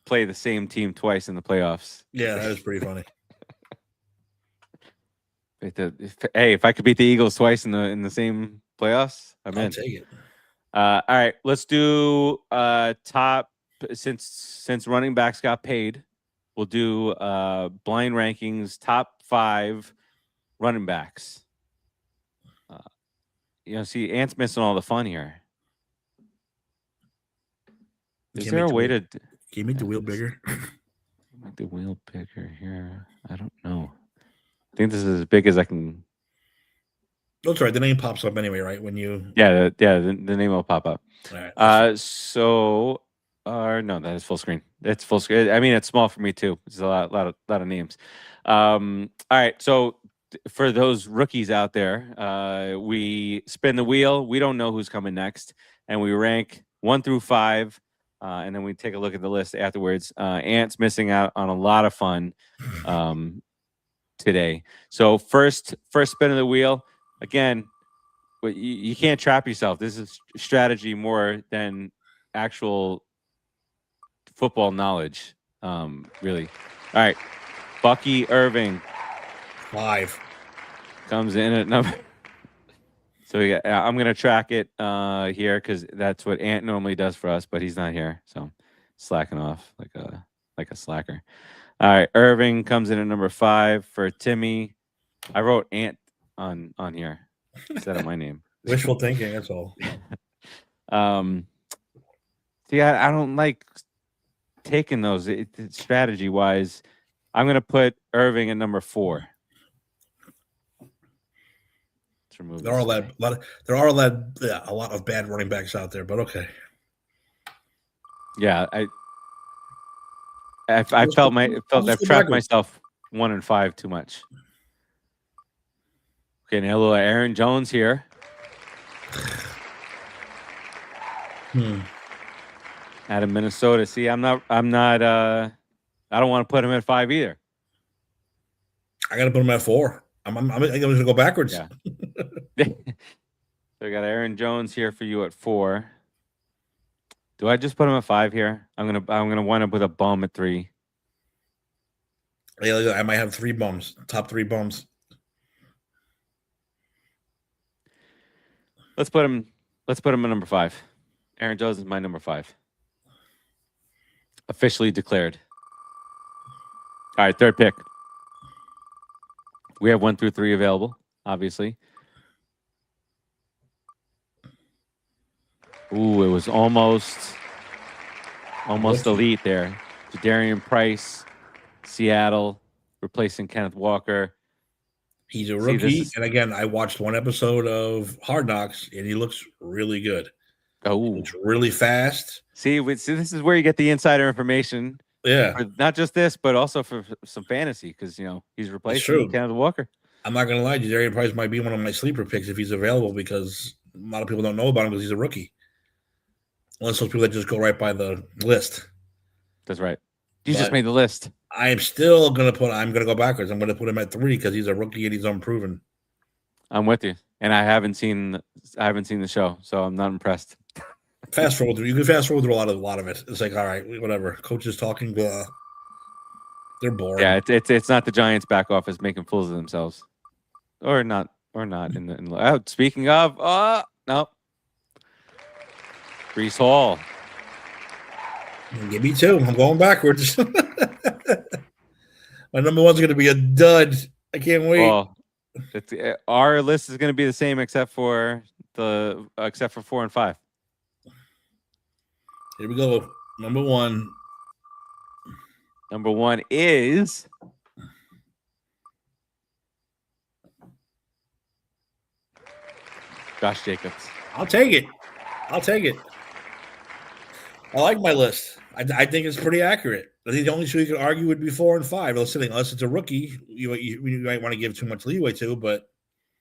play the same team twice in the playoffs. Yeah, that is pretty funny. If I could beat the Eagles twice in the same playoffs, I'm in. I'll take it. All right, let's do top since running backs got paid. We'll do blind rankings, top 5 running backs. See, Ant's missing all the fun here. Is there a way to? Can you make the wheel bigger? Make the wheel bigger here. I don't know. I think this is as big as I can. That's right. The name pops up anyway, right? When you. Yeah, the name will pop up. All right. No, that is full screen. It's full screen. I mean, it's small for me too. It's a lot of names. All right. So for those rookies out there, we spin the wheel. We don't know who's coming next, and we rank 1 through 5. And then we take a look at the list afterwards. Ant's missing out on a lot of fun. today. So first spin of the wheel. Again, but you can't trap yourself. This is strategy more than actual football knowledge. Really. All right. Bucky Irving 5 comes in at number. So I'm gonna track it here because that's what Ant normally does for us, but he's not here, so slacking off like a slacker. All right, Irving comes in at number 5 for Timmy. I wrote Ant on here instead of my name. Wishful thinking, that's all. See, I don't like taking those strategy wise. I'm gonna put Irving at number 4. There are a lot of bad running backs out there, but okay. Yeah, I've tracked myself 1 and 5 too much. Okay, now a little Aaron Jones here. Out of Minnesota. See, I don't want to put him at 5 either. I got to put him at 4. I'm going to go backwards. Yeah. So we got Aaron Jones here for you at 4. Do I just put him at 5 here? I'm gonna wind up with a bum at 3. Yeah, I might have 3 bums, top 3 bums. Let's put him at number 5. Aaron Jones is my number 5. Officially declared. All right, third pick. We have 1 through 3 available, obviously. Ooh, it was almost elite there. Jadarian Price, Seattle, replacing Kenneth Walker. He's a rookie. And again, I watched 1 episode of Hard Knocks, and he looks really good. Oh, it's really fast. See, this is where you get the insider information. Yeah. For not just this, but also for some fantasy, because, he's replacing Kenneth Walker. I'm not going to lie. Jadarian Price might be one of my sleeper picks if he's available, because a lot of people don't know about him because he's a rookie. Unless those people that just go right by the list. That's right. You just made the list. I'm still going to go backwards. I'm going to put him at 3 because he's a rookie and he's unproven. I'm with you. And I haven't seen the show, so I'm not impressed. Fast forward through. You can fast forward through a lot of it. It's like, all right, whatever. Coaches talking, blah. They're boring. Yeah, it's not the Giants' back office making fools of themselves, or not. Speaking of, no. Breece Hall. Give me 2. I'm going backwards. My number 1's going to be a dud. I can't wait. Well, our list is going to be the same except for 4 and 5. Here we go. Number 1. Number 1 is Josh Jacobs. I'll take it. I like my list. I think it's pretty accurate. I think the only 2 you could argue would be 4 and 5. Unless it's a rookie, you might want to give too much leeway to. But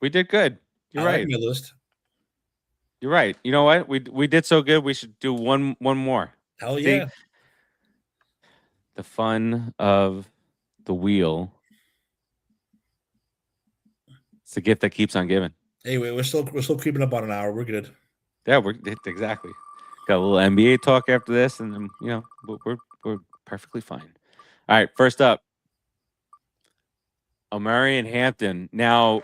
we did good. You're right. Like my list. You're right. You know what? We did so good. We should do one more. Hell yeah! See, the fun of the wheel. It's the gift that keeps on giving. Hey, we're still creeping up on an hour. We're good. Yeah, exactly. Got a little NBA talk after this, and then, we're perfectly fine. All right, first up, Omari and Hampton. Now,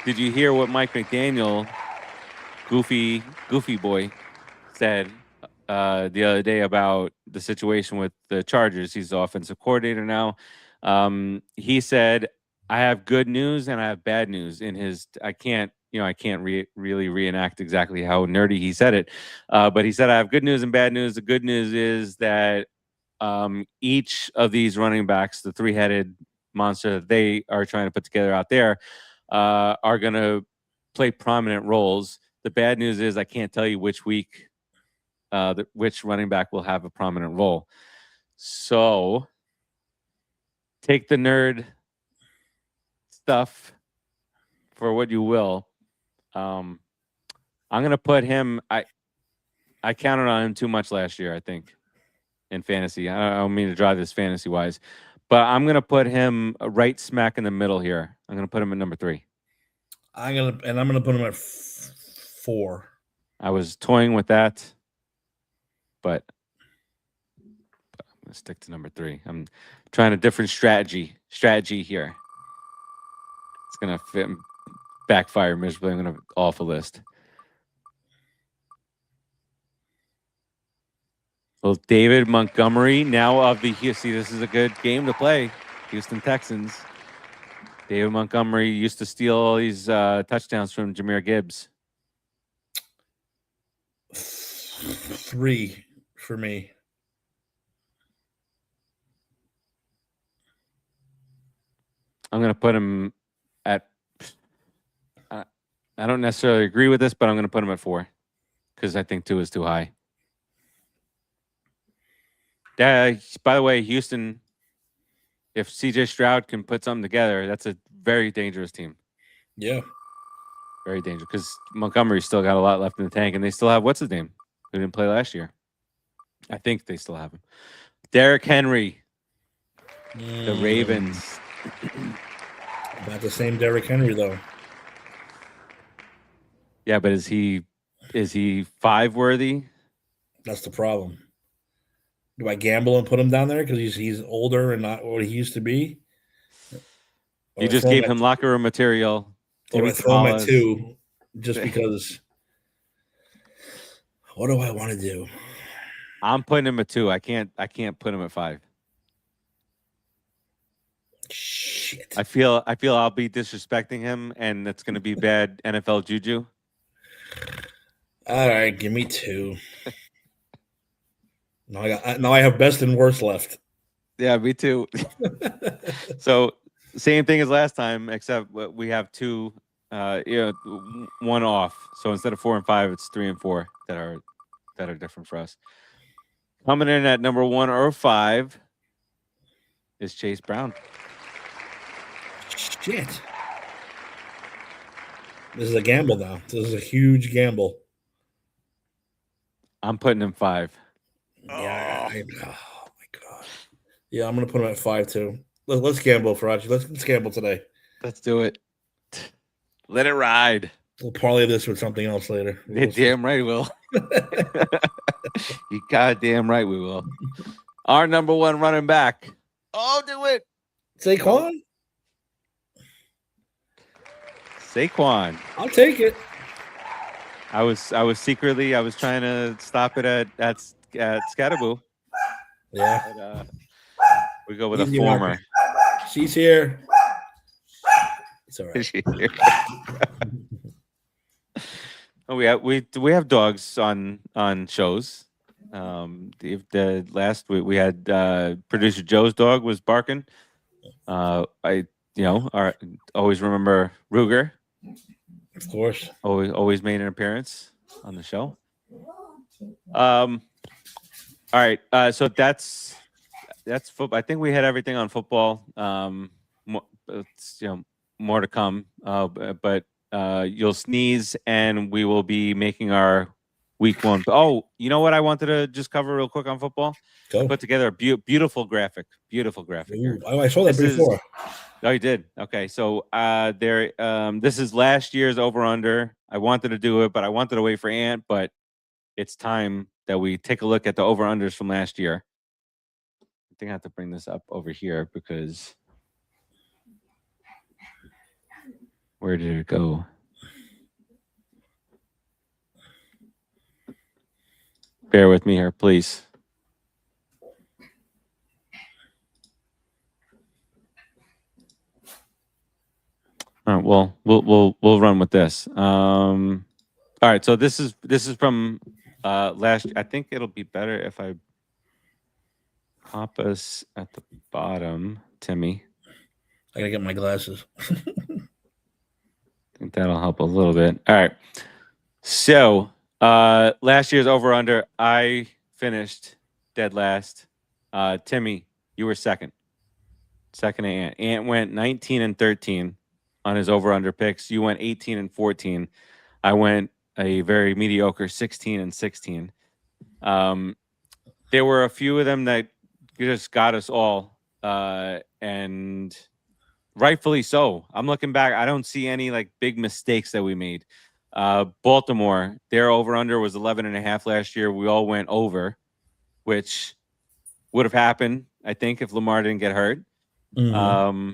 did you hear what Mike McDaniel, goofy boy, said the other day about the situation with the Chargers? He's the offensive coordinator now. He said, "I have good news and I have bad news." In his, I can't really reenact exactly how nerdy he said it, but he said, "I have good news and bad news. The good news is that each of these running backs, the 3-headed monster that they are trying to put together out there, are going to play prominent roles. The bad news is I can't tell you which week, which running back will have a prominent role. So take the nerd stuff for what you will. I'm going to put him. I counted on him too much last year, I think, in fantasy. I don't mean to drive this fantasy wise, But I'm gonna put him right smack in the middle here. I'm gonna put him at number 3. I'm gonna put him at 4. I was toying with that, but I'm gonna stick to number 3. I'm trying a different strategy here. It's gonna backfire miserably. I'm gonna awful list. Well, David Montgomery now of the see, this is a good game to play. Houston Texans. David Montgomery used to steal all these touchdowns from Jahmyr Gibbs. 3 for me. I'm going to put him at. I don't necessarily agree with this, but I'm going to put him at 4 because I think 2 is too high. By the way, Houston, if CJ Stroud can put something together, that's a very dangerous team. Yeah. Very dangerous because Montgomery's still got a lot left in the tank, and they still have what's his name, who didn't play last year. I think they still have him. Derrick Henry, the Ravens. About the same Derrick Henry though. Yeah, but is he 5 worthy? That's the problem. Do I gamble and put him down there because he's older and not what he used to be? You just gave him locker room material. Or I throw him at 2 just because. What do I want to do? I'm putting him at 2. I can't put him at 5. Shit. I feel I'll be disrespecting him, and it's going to be bad NFL juju. All right, give me 2. Now I have best and worst left. Yeah, me too. So same thing as last time, except we have 2, 1 off. So instead of 4 and 5, it's 3 and 4 that are different for us. Coming in at number 1 or 5 is Chase Brown. Shit. This is a gamble now. This is a huge gamble. I'm putting him 5. Yeah. Oh my god. Yeah, I'm gonna put him at 5 too. Let's gamble, Farace. Let's gamble today. Let's do it. Let it ride. We'll parlay this with something else later. Damn right we will. You goddamn right we will. Our number 1 running back. Oh, do it. Saquon? I'll take it. I was secretly trying to stop it at Scatterboo. Yeah. But, we go with a former. She's here. It's all right. She's here. Oh, we have dogs on shows. The last we had producer Joe's dog was barking. I always remember Ruger. Of course. Always made an appearance on the show. All right. So that's football. I think we had everything on football. More to come. But you'll sneeze, and we will be making our week 1. Oh, you know what I wanted to just cover real quick on football? I put together a beautiful graphic. Beautiful graphic. Ooh, I saw that before. Oh, you did? Okay. So this is last year's over-under. I wanted to do it, but I wanted to wait for Ant, but it's time that we take a look at the over-unders from last year. I think I have to bring this up over here because where did it go? Bear with me here, please. All right, well, we'll run with this. All right, so this is from last. I think it'll be better if I pop us at the bottom, Timmy. I gotta get my glasses. I think that'll help a little bit. All right, so last year's over under, I finished dead last. Timmy, you were second. Second to Ant. Ant went 19-13. On his over-under picks. You went 18-14. I went a very mediocre 16-16. There were a few of them that just got us all and rightfully so. I'm looking back. I don't see any like big mistakes that we made. Baltimore, their over-under was 11.5 last year. We all went over, which would have happened, I think, if Lamar didn't get hurt. Mm-hmm.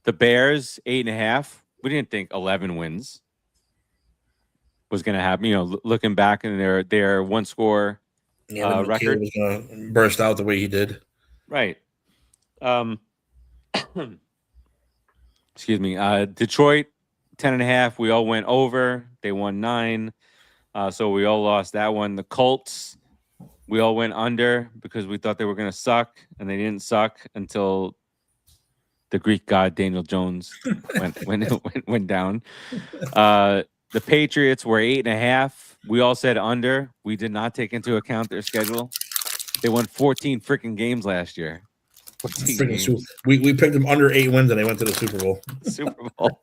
The Bears, 8.5. We didn't think 11 wins was going to happen. You know, looking back in their one score record, was going to burst out the way he did. Right. Excuse me. Detroit, 10.5. We all went over. They won 9. So we all lost that one. The Colts, we all went under because we thought they were going to suck, and they didn't suck until the Greek god Daniel Jones went down. The Patriots were 8.5. We all said under. We did not take into account their schedule. They won 14 freaking games last year. We picked them under 8 wins, and they went to the Super Bowl.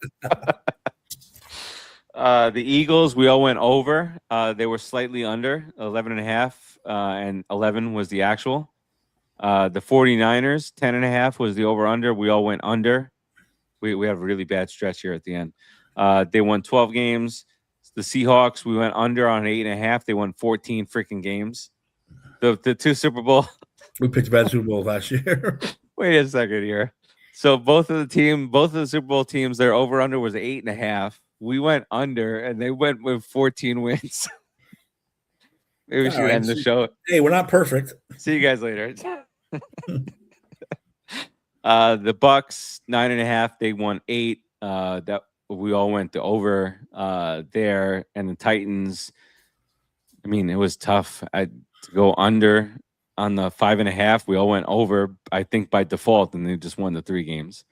The Eagles, we all went over. They were slightly under, 11.5, and 11 was the actual. The 49ers, 10.5 was the over-under. We all went under. We have a really bad stretch here at the end. They won 12 games. The Seahawks, we went under on 8.5. They won 14 freaking games. The 2 Super Bowl. We picked a bad Super Bowl last year. Wait a second here. So both of the Super Bowl teams, their over-under was 8.5. We went under, and they went with 14 wins. Maybe we should end the show. Hey, we're not perfect. See you guys later. The Bucks, 9.5. They won 8. That we all went to over there, and the Titans. I mean, it was tough to go under on the 5.5. We all went over, I think, by default, and they just won the 3 games.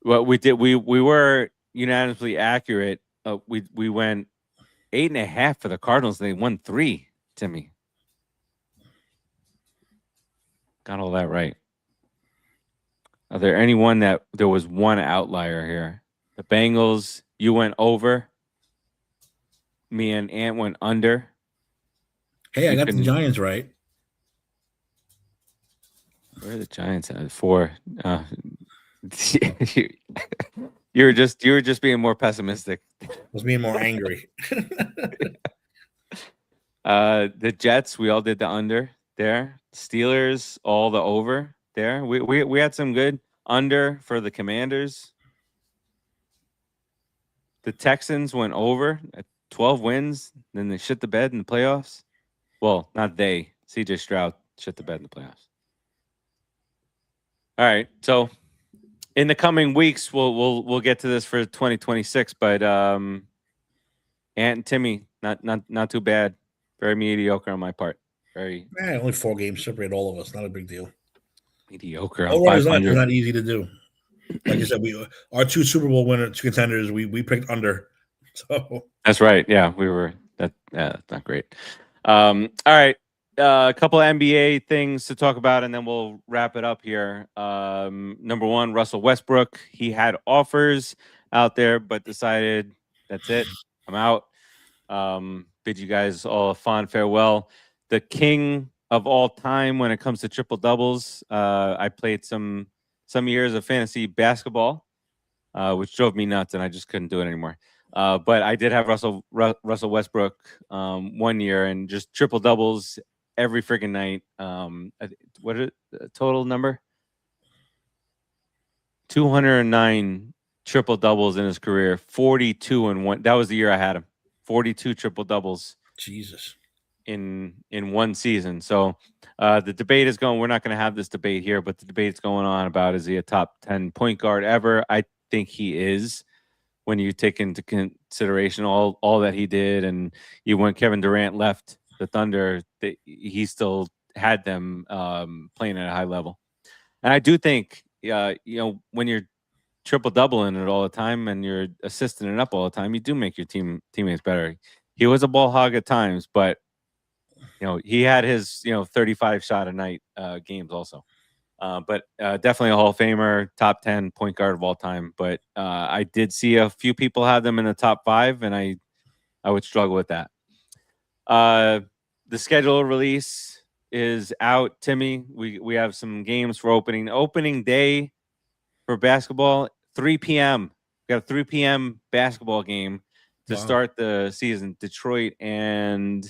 What we did, we were unanimously accurate. We went 8.5 for the Cardinals, and they won 3. Timmy got all that right. Are there anyone that there was one outlier here? The Bengals, you went over. Me and Ant went under. Hey, I got the Giants right. Where are the Giants at? 4. You were just being more pessimistic. I was being more angry. The Jets, we all did the under there. Steelers, all the over there. We had some good under for the Commanders. The Texans went over at 12 wins. Then they shit the bed in the playoffs. Well, not they. CJ Stroud shit the bed in the playoffs. All right, so in the coming weeks, we'll get to this for 2026. But Ant and Timmy, not too bad. Very mediocre on my part. Only 4 games separate all of us. Not a big deal. Mediocre. It's not easy to do. Like you said, our 2 Super Bowl contenders, we picked under. So that's right. Yeah, we were. That's not great. All right. A couple of NBA things to talk about, and then we'll wrap it up here. Number 1, Russell Westbrook. He had offers out there, but decided that's it. I'm out. Bid you guys all a fond farewell. The king of all time when it comes to triple doubles. I played some years of fantasy basketball, which drove me nuts, and I just couldn't do it anymore. But I did have Russell Westbrook 1 year, and just triple doubles every freaking night. What is the total number? 209 triple doubles in his career. 42 in one. That was the year I had him. 42 triple doubles. Jesus. In one season. So the debate is going. We're not going to have this debate here, but the debate's going on about, is he a top 10 point guard ever? I think he is, when you take into consideration all that he did, and when Kevin Durant left the Thunder, he still had them playing at a high level. And I do think, when you're triple doubling it all the time and you're assisting it up all the time, you do make your teammates better. He was a ball hog at times, but he had his 35 shot a night games also. But definitely a Hall of Famer, top 10 point guard of all time. But I did see a few people have them in the top 5, and I would struggle with that. The schedule release is out. Timmy, we have some games for opening day for basketball. 3 p.m. We got a 3 p.m. basketball game to start the season. Detroit and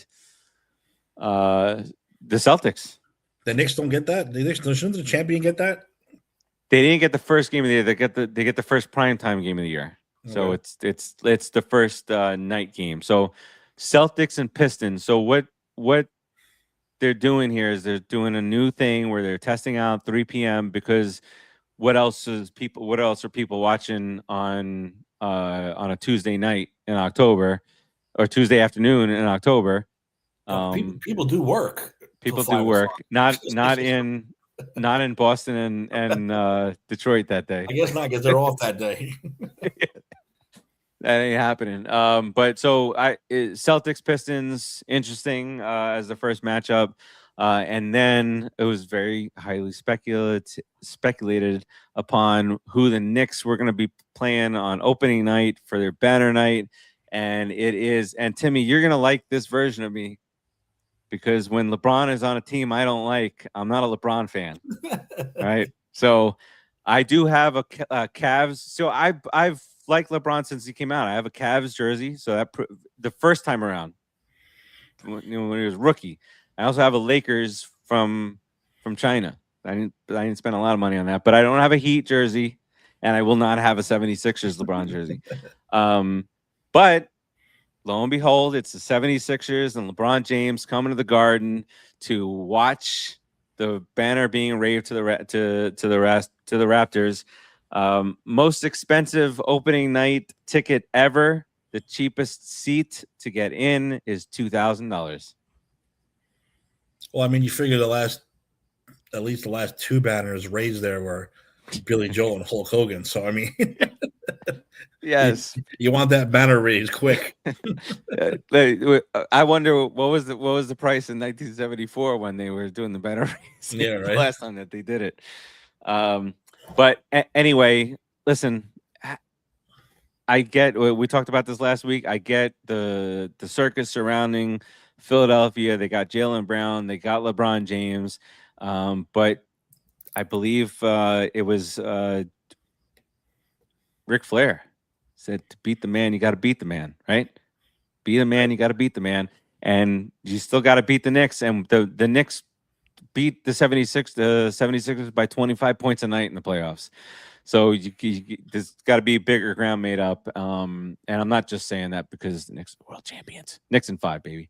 the Celtics. The Knicks don't get that. Shouldn't the champion get that? They didn't get the first game of the year. They get the first primetime game of the year. Okay. So it's the first night game. So Celtics and Pistons. So what they're doing here is they're doing a new thing where they're testing out 3 p.m. because what else are people watching on a Tuesday night in October or Tuesday afternoon in October? People do work. People do work. Not in Boston and Detroit that day. I guess not, because they're off that day. That ain't happening. But so Celtics Pistons, interesting as the first matchup. And then it was very highly speculated upon who the Knicks were going to be playing on opening night for their banner night. And Timmy, you're going to like this version of me, because when LeBron is on a team I don't like, I'm not a LeBron fan. Right? So I do have a Cavs. So I've liked LeBron since he came out. I have a Cavs jersey. So that the first time around, when he was rookie. I also have a Lakers from China. I didn't spend a lot of money on that, but I don't have a Heat jersey, and I will not have a 76ers LeBron jersey. But lo and behold, it's the 76ers and LeBron James coming to the Garden to watch the banner being waved to the Raptors. Most expensive opening night ticket ever. The cheapest seat to get in is $2,000. Well, I mean, you figure at least the last two banners raised there were Billy Joel and Hulk Hogan. So I mean, yes, you want that banner raised quick. I wonder what was the price in 1974 when they were doing the banner raise. Yeah, right. The last time that they did it. But anyway, listen. I get. We talked about this last week. I get the circus surrounding Philadelphia. They got Jaylen Brown. They got LeBron James. But I believe it was Ric Flair said, to beat the man, you got to beat the man, right? Beat a man, you got to beat the man. And you still got to beat the Knicks. And the Knicks beat the 76ers by 25 points a night in the playoffs. So there's got to be bigger ground made up. And I'm not just saying that because the Knicks are world champions. Knicks in 5, baby.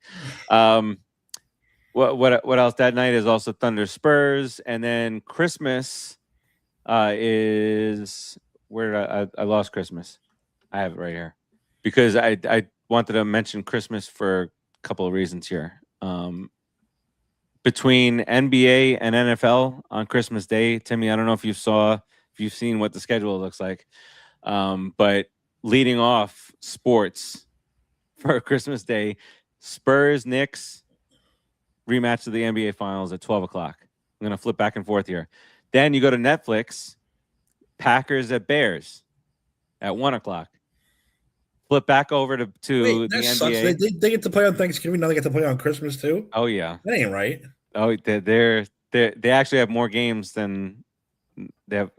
What else? That night is also Thunder Spurs. And then Christmas is where I lost Christmas. I have it right here because I wanted to mention Christmas for a couple of reasons here. Between NBA and NFL on Christmas Day, Timmy, I don't know if you've seen what the schedule looks like. But leading off sports for Christmas Day, Spurs, Knicks, rematch of the NBA Finals at 12 o'clock. I'm going to flip back and forth here. Then you go to Netflix, Packers at Bears at 1 o'clock. Flip back over to the NBA. They get to play on Thanksgiving. Now they get to play on Christmas too. Oh yeah, that ain't right. Oh, they actually have more games than NBA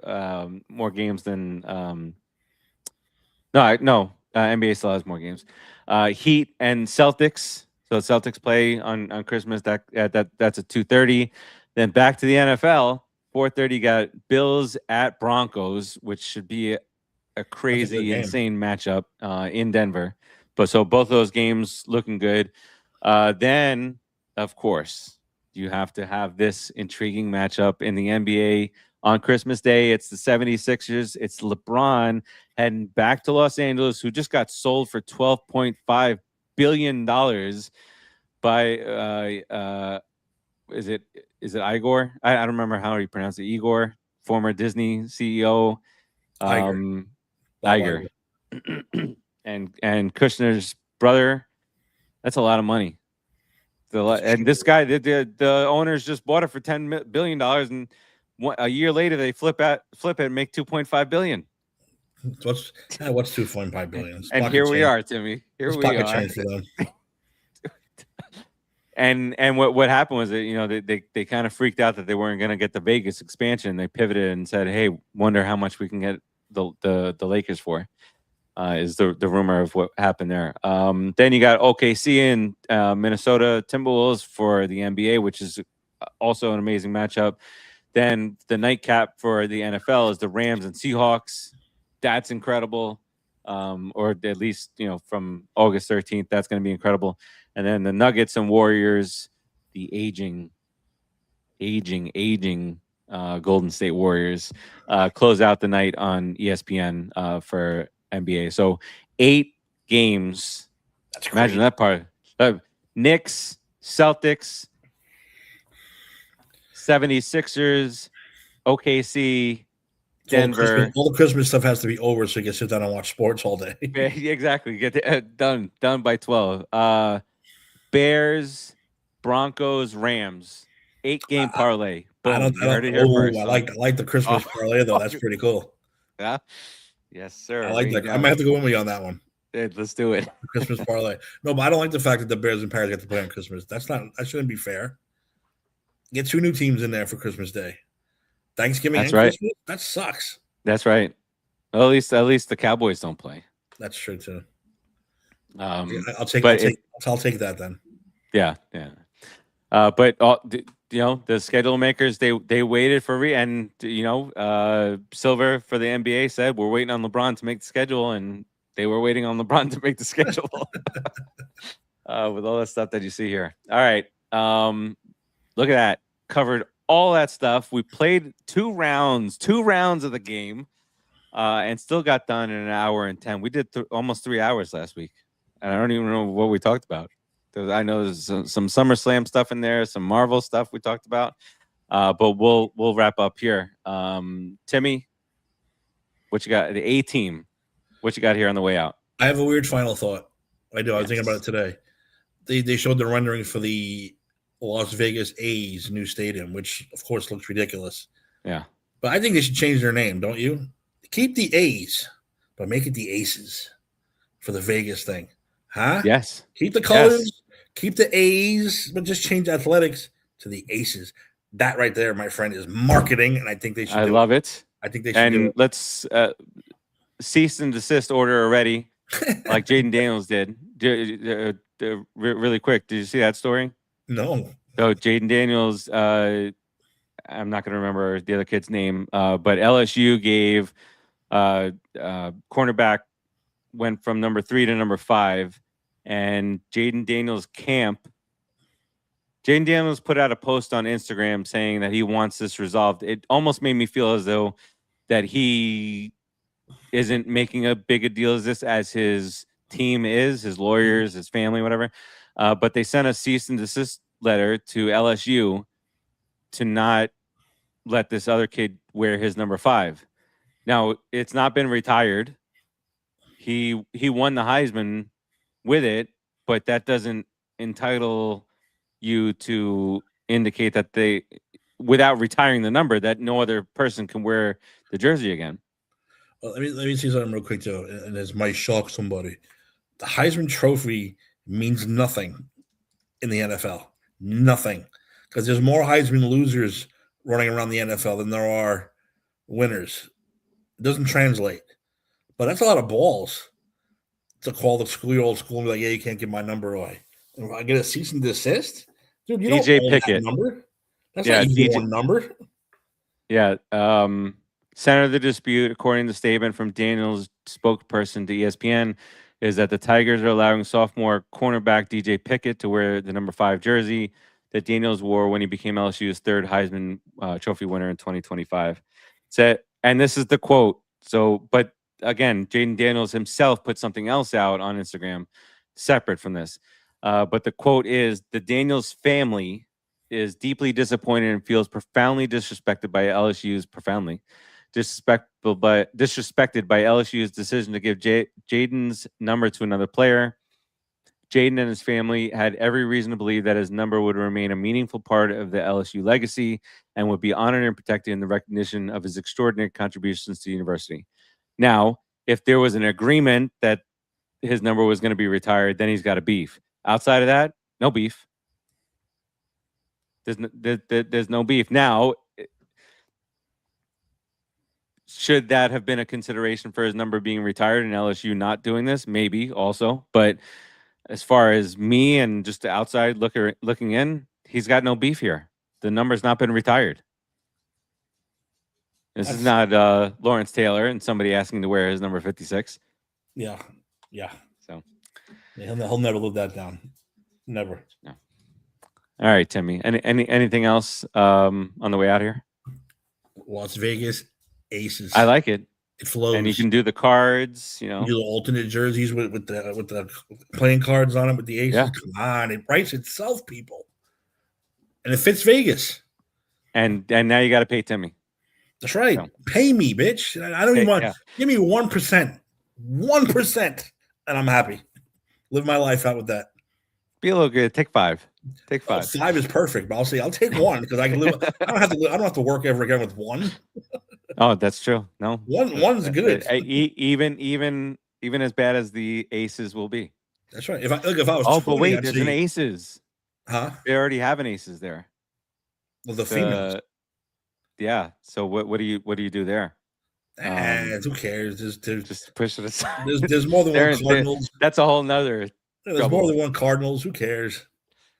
still has more games. Heat and Celtics. So Celtics play on Christmas. That's at 2:30. Then back to the NFL. 4:30 got Bills at Broncos, which should be a crazy, insane matchup in Denver. But so both of those games looking good. Then, of course, you have to have this intriguing matchup in the NBA on Christmas Day. It's the 76ers. It's LeBron heading back to Los Angeles, who just got sold for $12.5 billion by is it Igor? I don't remember how you pronounce it. Igor, former Disney CEO. Iger. and Kushner's brother. That's a lot of money. And this guy, the owners just bought it for $10 billion, and a year later they flip it and make $2.5 billion. What's $2.5 billion? And here we are, Timmy. Here we are. And what happened was that they kind of freaked out that they weren't going to get the Vegas expansion. They pivoted and said, "Hey, wonder how much we can get the Lakers for." Is the rumor of what happened there. Then you got OKC and Minnesota Timberwolves for the NBA, which is also an amazing matchup. Then the nightcap for the NFL is the Rams and Seahawks. That's incredible. Or at least, from August 13th, that's going to be incredible. And then the Nuggets and Warriors, the aging Golden State Warriors, close out the night on ESPN for NBA. So 8 games. That's Imagine great. that part. Knicks, Celtics, 76ers, OKC, Denver. All the Christmas stuff has to be over so you can sit down and watch sports all day. Exactly. Get done by 12. Bears, Broncos, Rams. 8-game parlay. Boom. You heard it here first. I like the Christmas parlay though. That's pretty cool. Yeah. Yes, sir. I like that. I might have to go with me on that one. Let's do it. Christmas parlay. No, but I don't like the fact that the Bears and Packers get to play on Christmas. That shouldn't be fair. Get 2 new teams in there for Christmas Day. Thanksgiving and Christmas? That sucks. That's right. Well, at least the Cowboys don't play. That's true too. I'll take that then. Yeah. But the schedule makers they waited for and Silver for the NBA said we're waiting on LeBron to make the schedule, and they were waiting on LeBron to make the schedule with all that stuff that you see here. All right, look at that. Covered all that stuff. We played 2 rounds of the game, and still got done in an hour and 10. We did almost 3 hours last week, and I don't even know what we talked about. I know there's some SummerSlam stuff in there, some Marvel stuff we talked about, but we'll wrap up here. Timmy, what you got? The A team, what you got here on the way out? I have a weird final thought. I do. I was thinking about it today. They showed the rendering for the Las Vegas A's new stadium, which of course looks ridiculous. Yeah, but I think they should change their name, don't you? Keep the A's, but make it the Aces for the Vegas thing, huh? Yes. Keep the colors. Yes. Keep the A's, but just change athletics to the Aces. That right there, my friend, is marketing, and I think they should. I love it. I think they should. And let's cease and desist order already, like Jaden Daniels did. Really quick, did you see that story? No. So Jaden Daniels, I'm not going to remember the other kid's name, but LSU gave cornerback went from number 3 to number 5. And Jaden Daniels' camp, Jaden Daniels put out a post on Instagram saying that he wants this resolved. It almost made me feel as though that he isn't making a big a deal as this as his team is, his lawyers, his family, whatever. But they sent a cease and desist letter to LSU to not let this other kid wear his number 5. Now, it's not been retired. He won the Heisman with it, but that doesn't entitle you to indicate that they, without retiring the number, that no other person can wear the jersey again. Well, let me see something real quick too, and this might shock somebody. The Heisman Trophy means nothing in the NFL. Nothing, because there's more Heisman losers running around the NFL than there are winners. It doesn't translate, but that's a lot of balls to call the old school and be like, yeah, you can't get my number away. And I get a cease and desist? Dude, you DJ don't own Pickett. that number. That's not your number. Yeah. Center of the dispute, according to the statement from Daniels' spokesperson to ESPN, is that the Tigers are allowing sophomore cornerback DJ Pickett to wear the number 5 jersey that Daniels wore when he became LSU's 3rd Heisman Trophy winner in 2025. And this is the quote. So, but again, Jaden Daniels himself put something else out on Instagram separate from this. But the quote is, the Daniels family is deeply disappointed and feels profoundly disrespected by LSU's disrespected by LSU's decision to give Jaden's number to another player. Jaden and his family had every reason to believe that his number would remain a meaningful part of the LSU legacy and would be honored and protected in the recognition of his extraordinary contributions to the university. Now, if there was an agreement that his number was going to be retired, then he's got a beef. Outside of that, no beef. There's no beef. Now, should that have been a consideration for his number being retired and LSU not doing this? Maybe also. But as far as me and just the outside looking in, he's got no beef here. The number's not been retired. This is not Lawrence Taylor and somebody asking to wear his number 56. Yeah. So he'll never live that down. Never. No. All right, Timmy. Anything else on the way out here? Las Vegas Aces. I like it. It flows. And you can do the cards, You do the alternate jerseys with the playing cards on it with the Aces. Yeah. Come on, it writes itself, people. And it fits Vegas. And now you got to pay Timmy. That's right. So, pay me, bitch. I don't even want. Give me 1%. 1%, and I'm happy. Live my life out with that. Be a little good. Take 5. Take 5. 5 is perfect, but I'll take 1 because I can live. I don't have to work ever again with 1. Oh, that's true. No, one's good. Even as bad as the Aces will be. That's right. If I was. Oh, but wait, there's an Aces. Huh? They already have an Aces there. Well, the females. Yeah. So what do you do there? Who cares? Just push it aside. There's more than one Cardinals. That's a whole nother. There's more than one Cardinals. Who cares?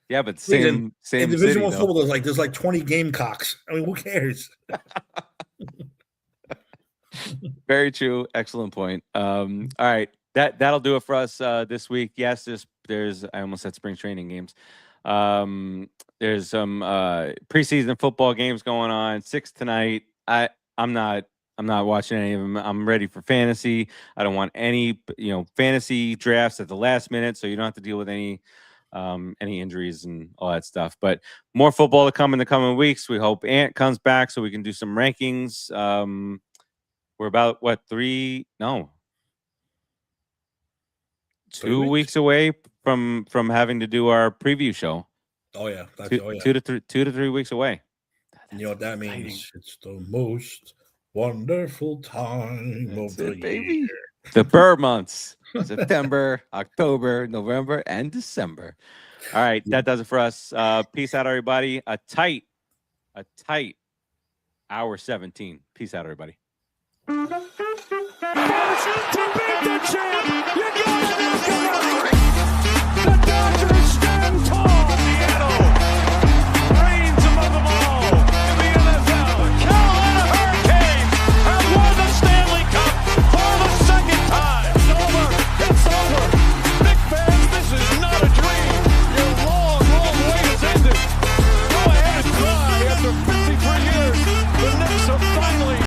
Yeah, but same. In Division I football, there's like 20 Gamecocks. I mean, who cares? Very true. Excellent point. All right, that'll do it for us this week. Yes, there's I almost said spring training games. There's some preseason football games going on. 6 tonight. I'm not watching any of them. I'm ready for fantasy. I don't want any fantasy drafts at the last minute, so you don't have to deal with any injuries and all that stuff. But more football to come in the coming weeks. We hope Ant comes back so we can do some rankings. We're about 2 weeks away from having to do our preview show. Oh yeah, 2 to 3 weeks away. You know what that means? It's the most wonderful time of the year. The Burr months: September, October, November, and December. All right, that does it for us. Peace out, everybody. A tight hour 17. Peace out, everybody. To beat the champ.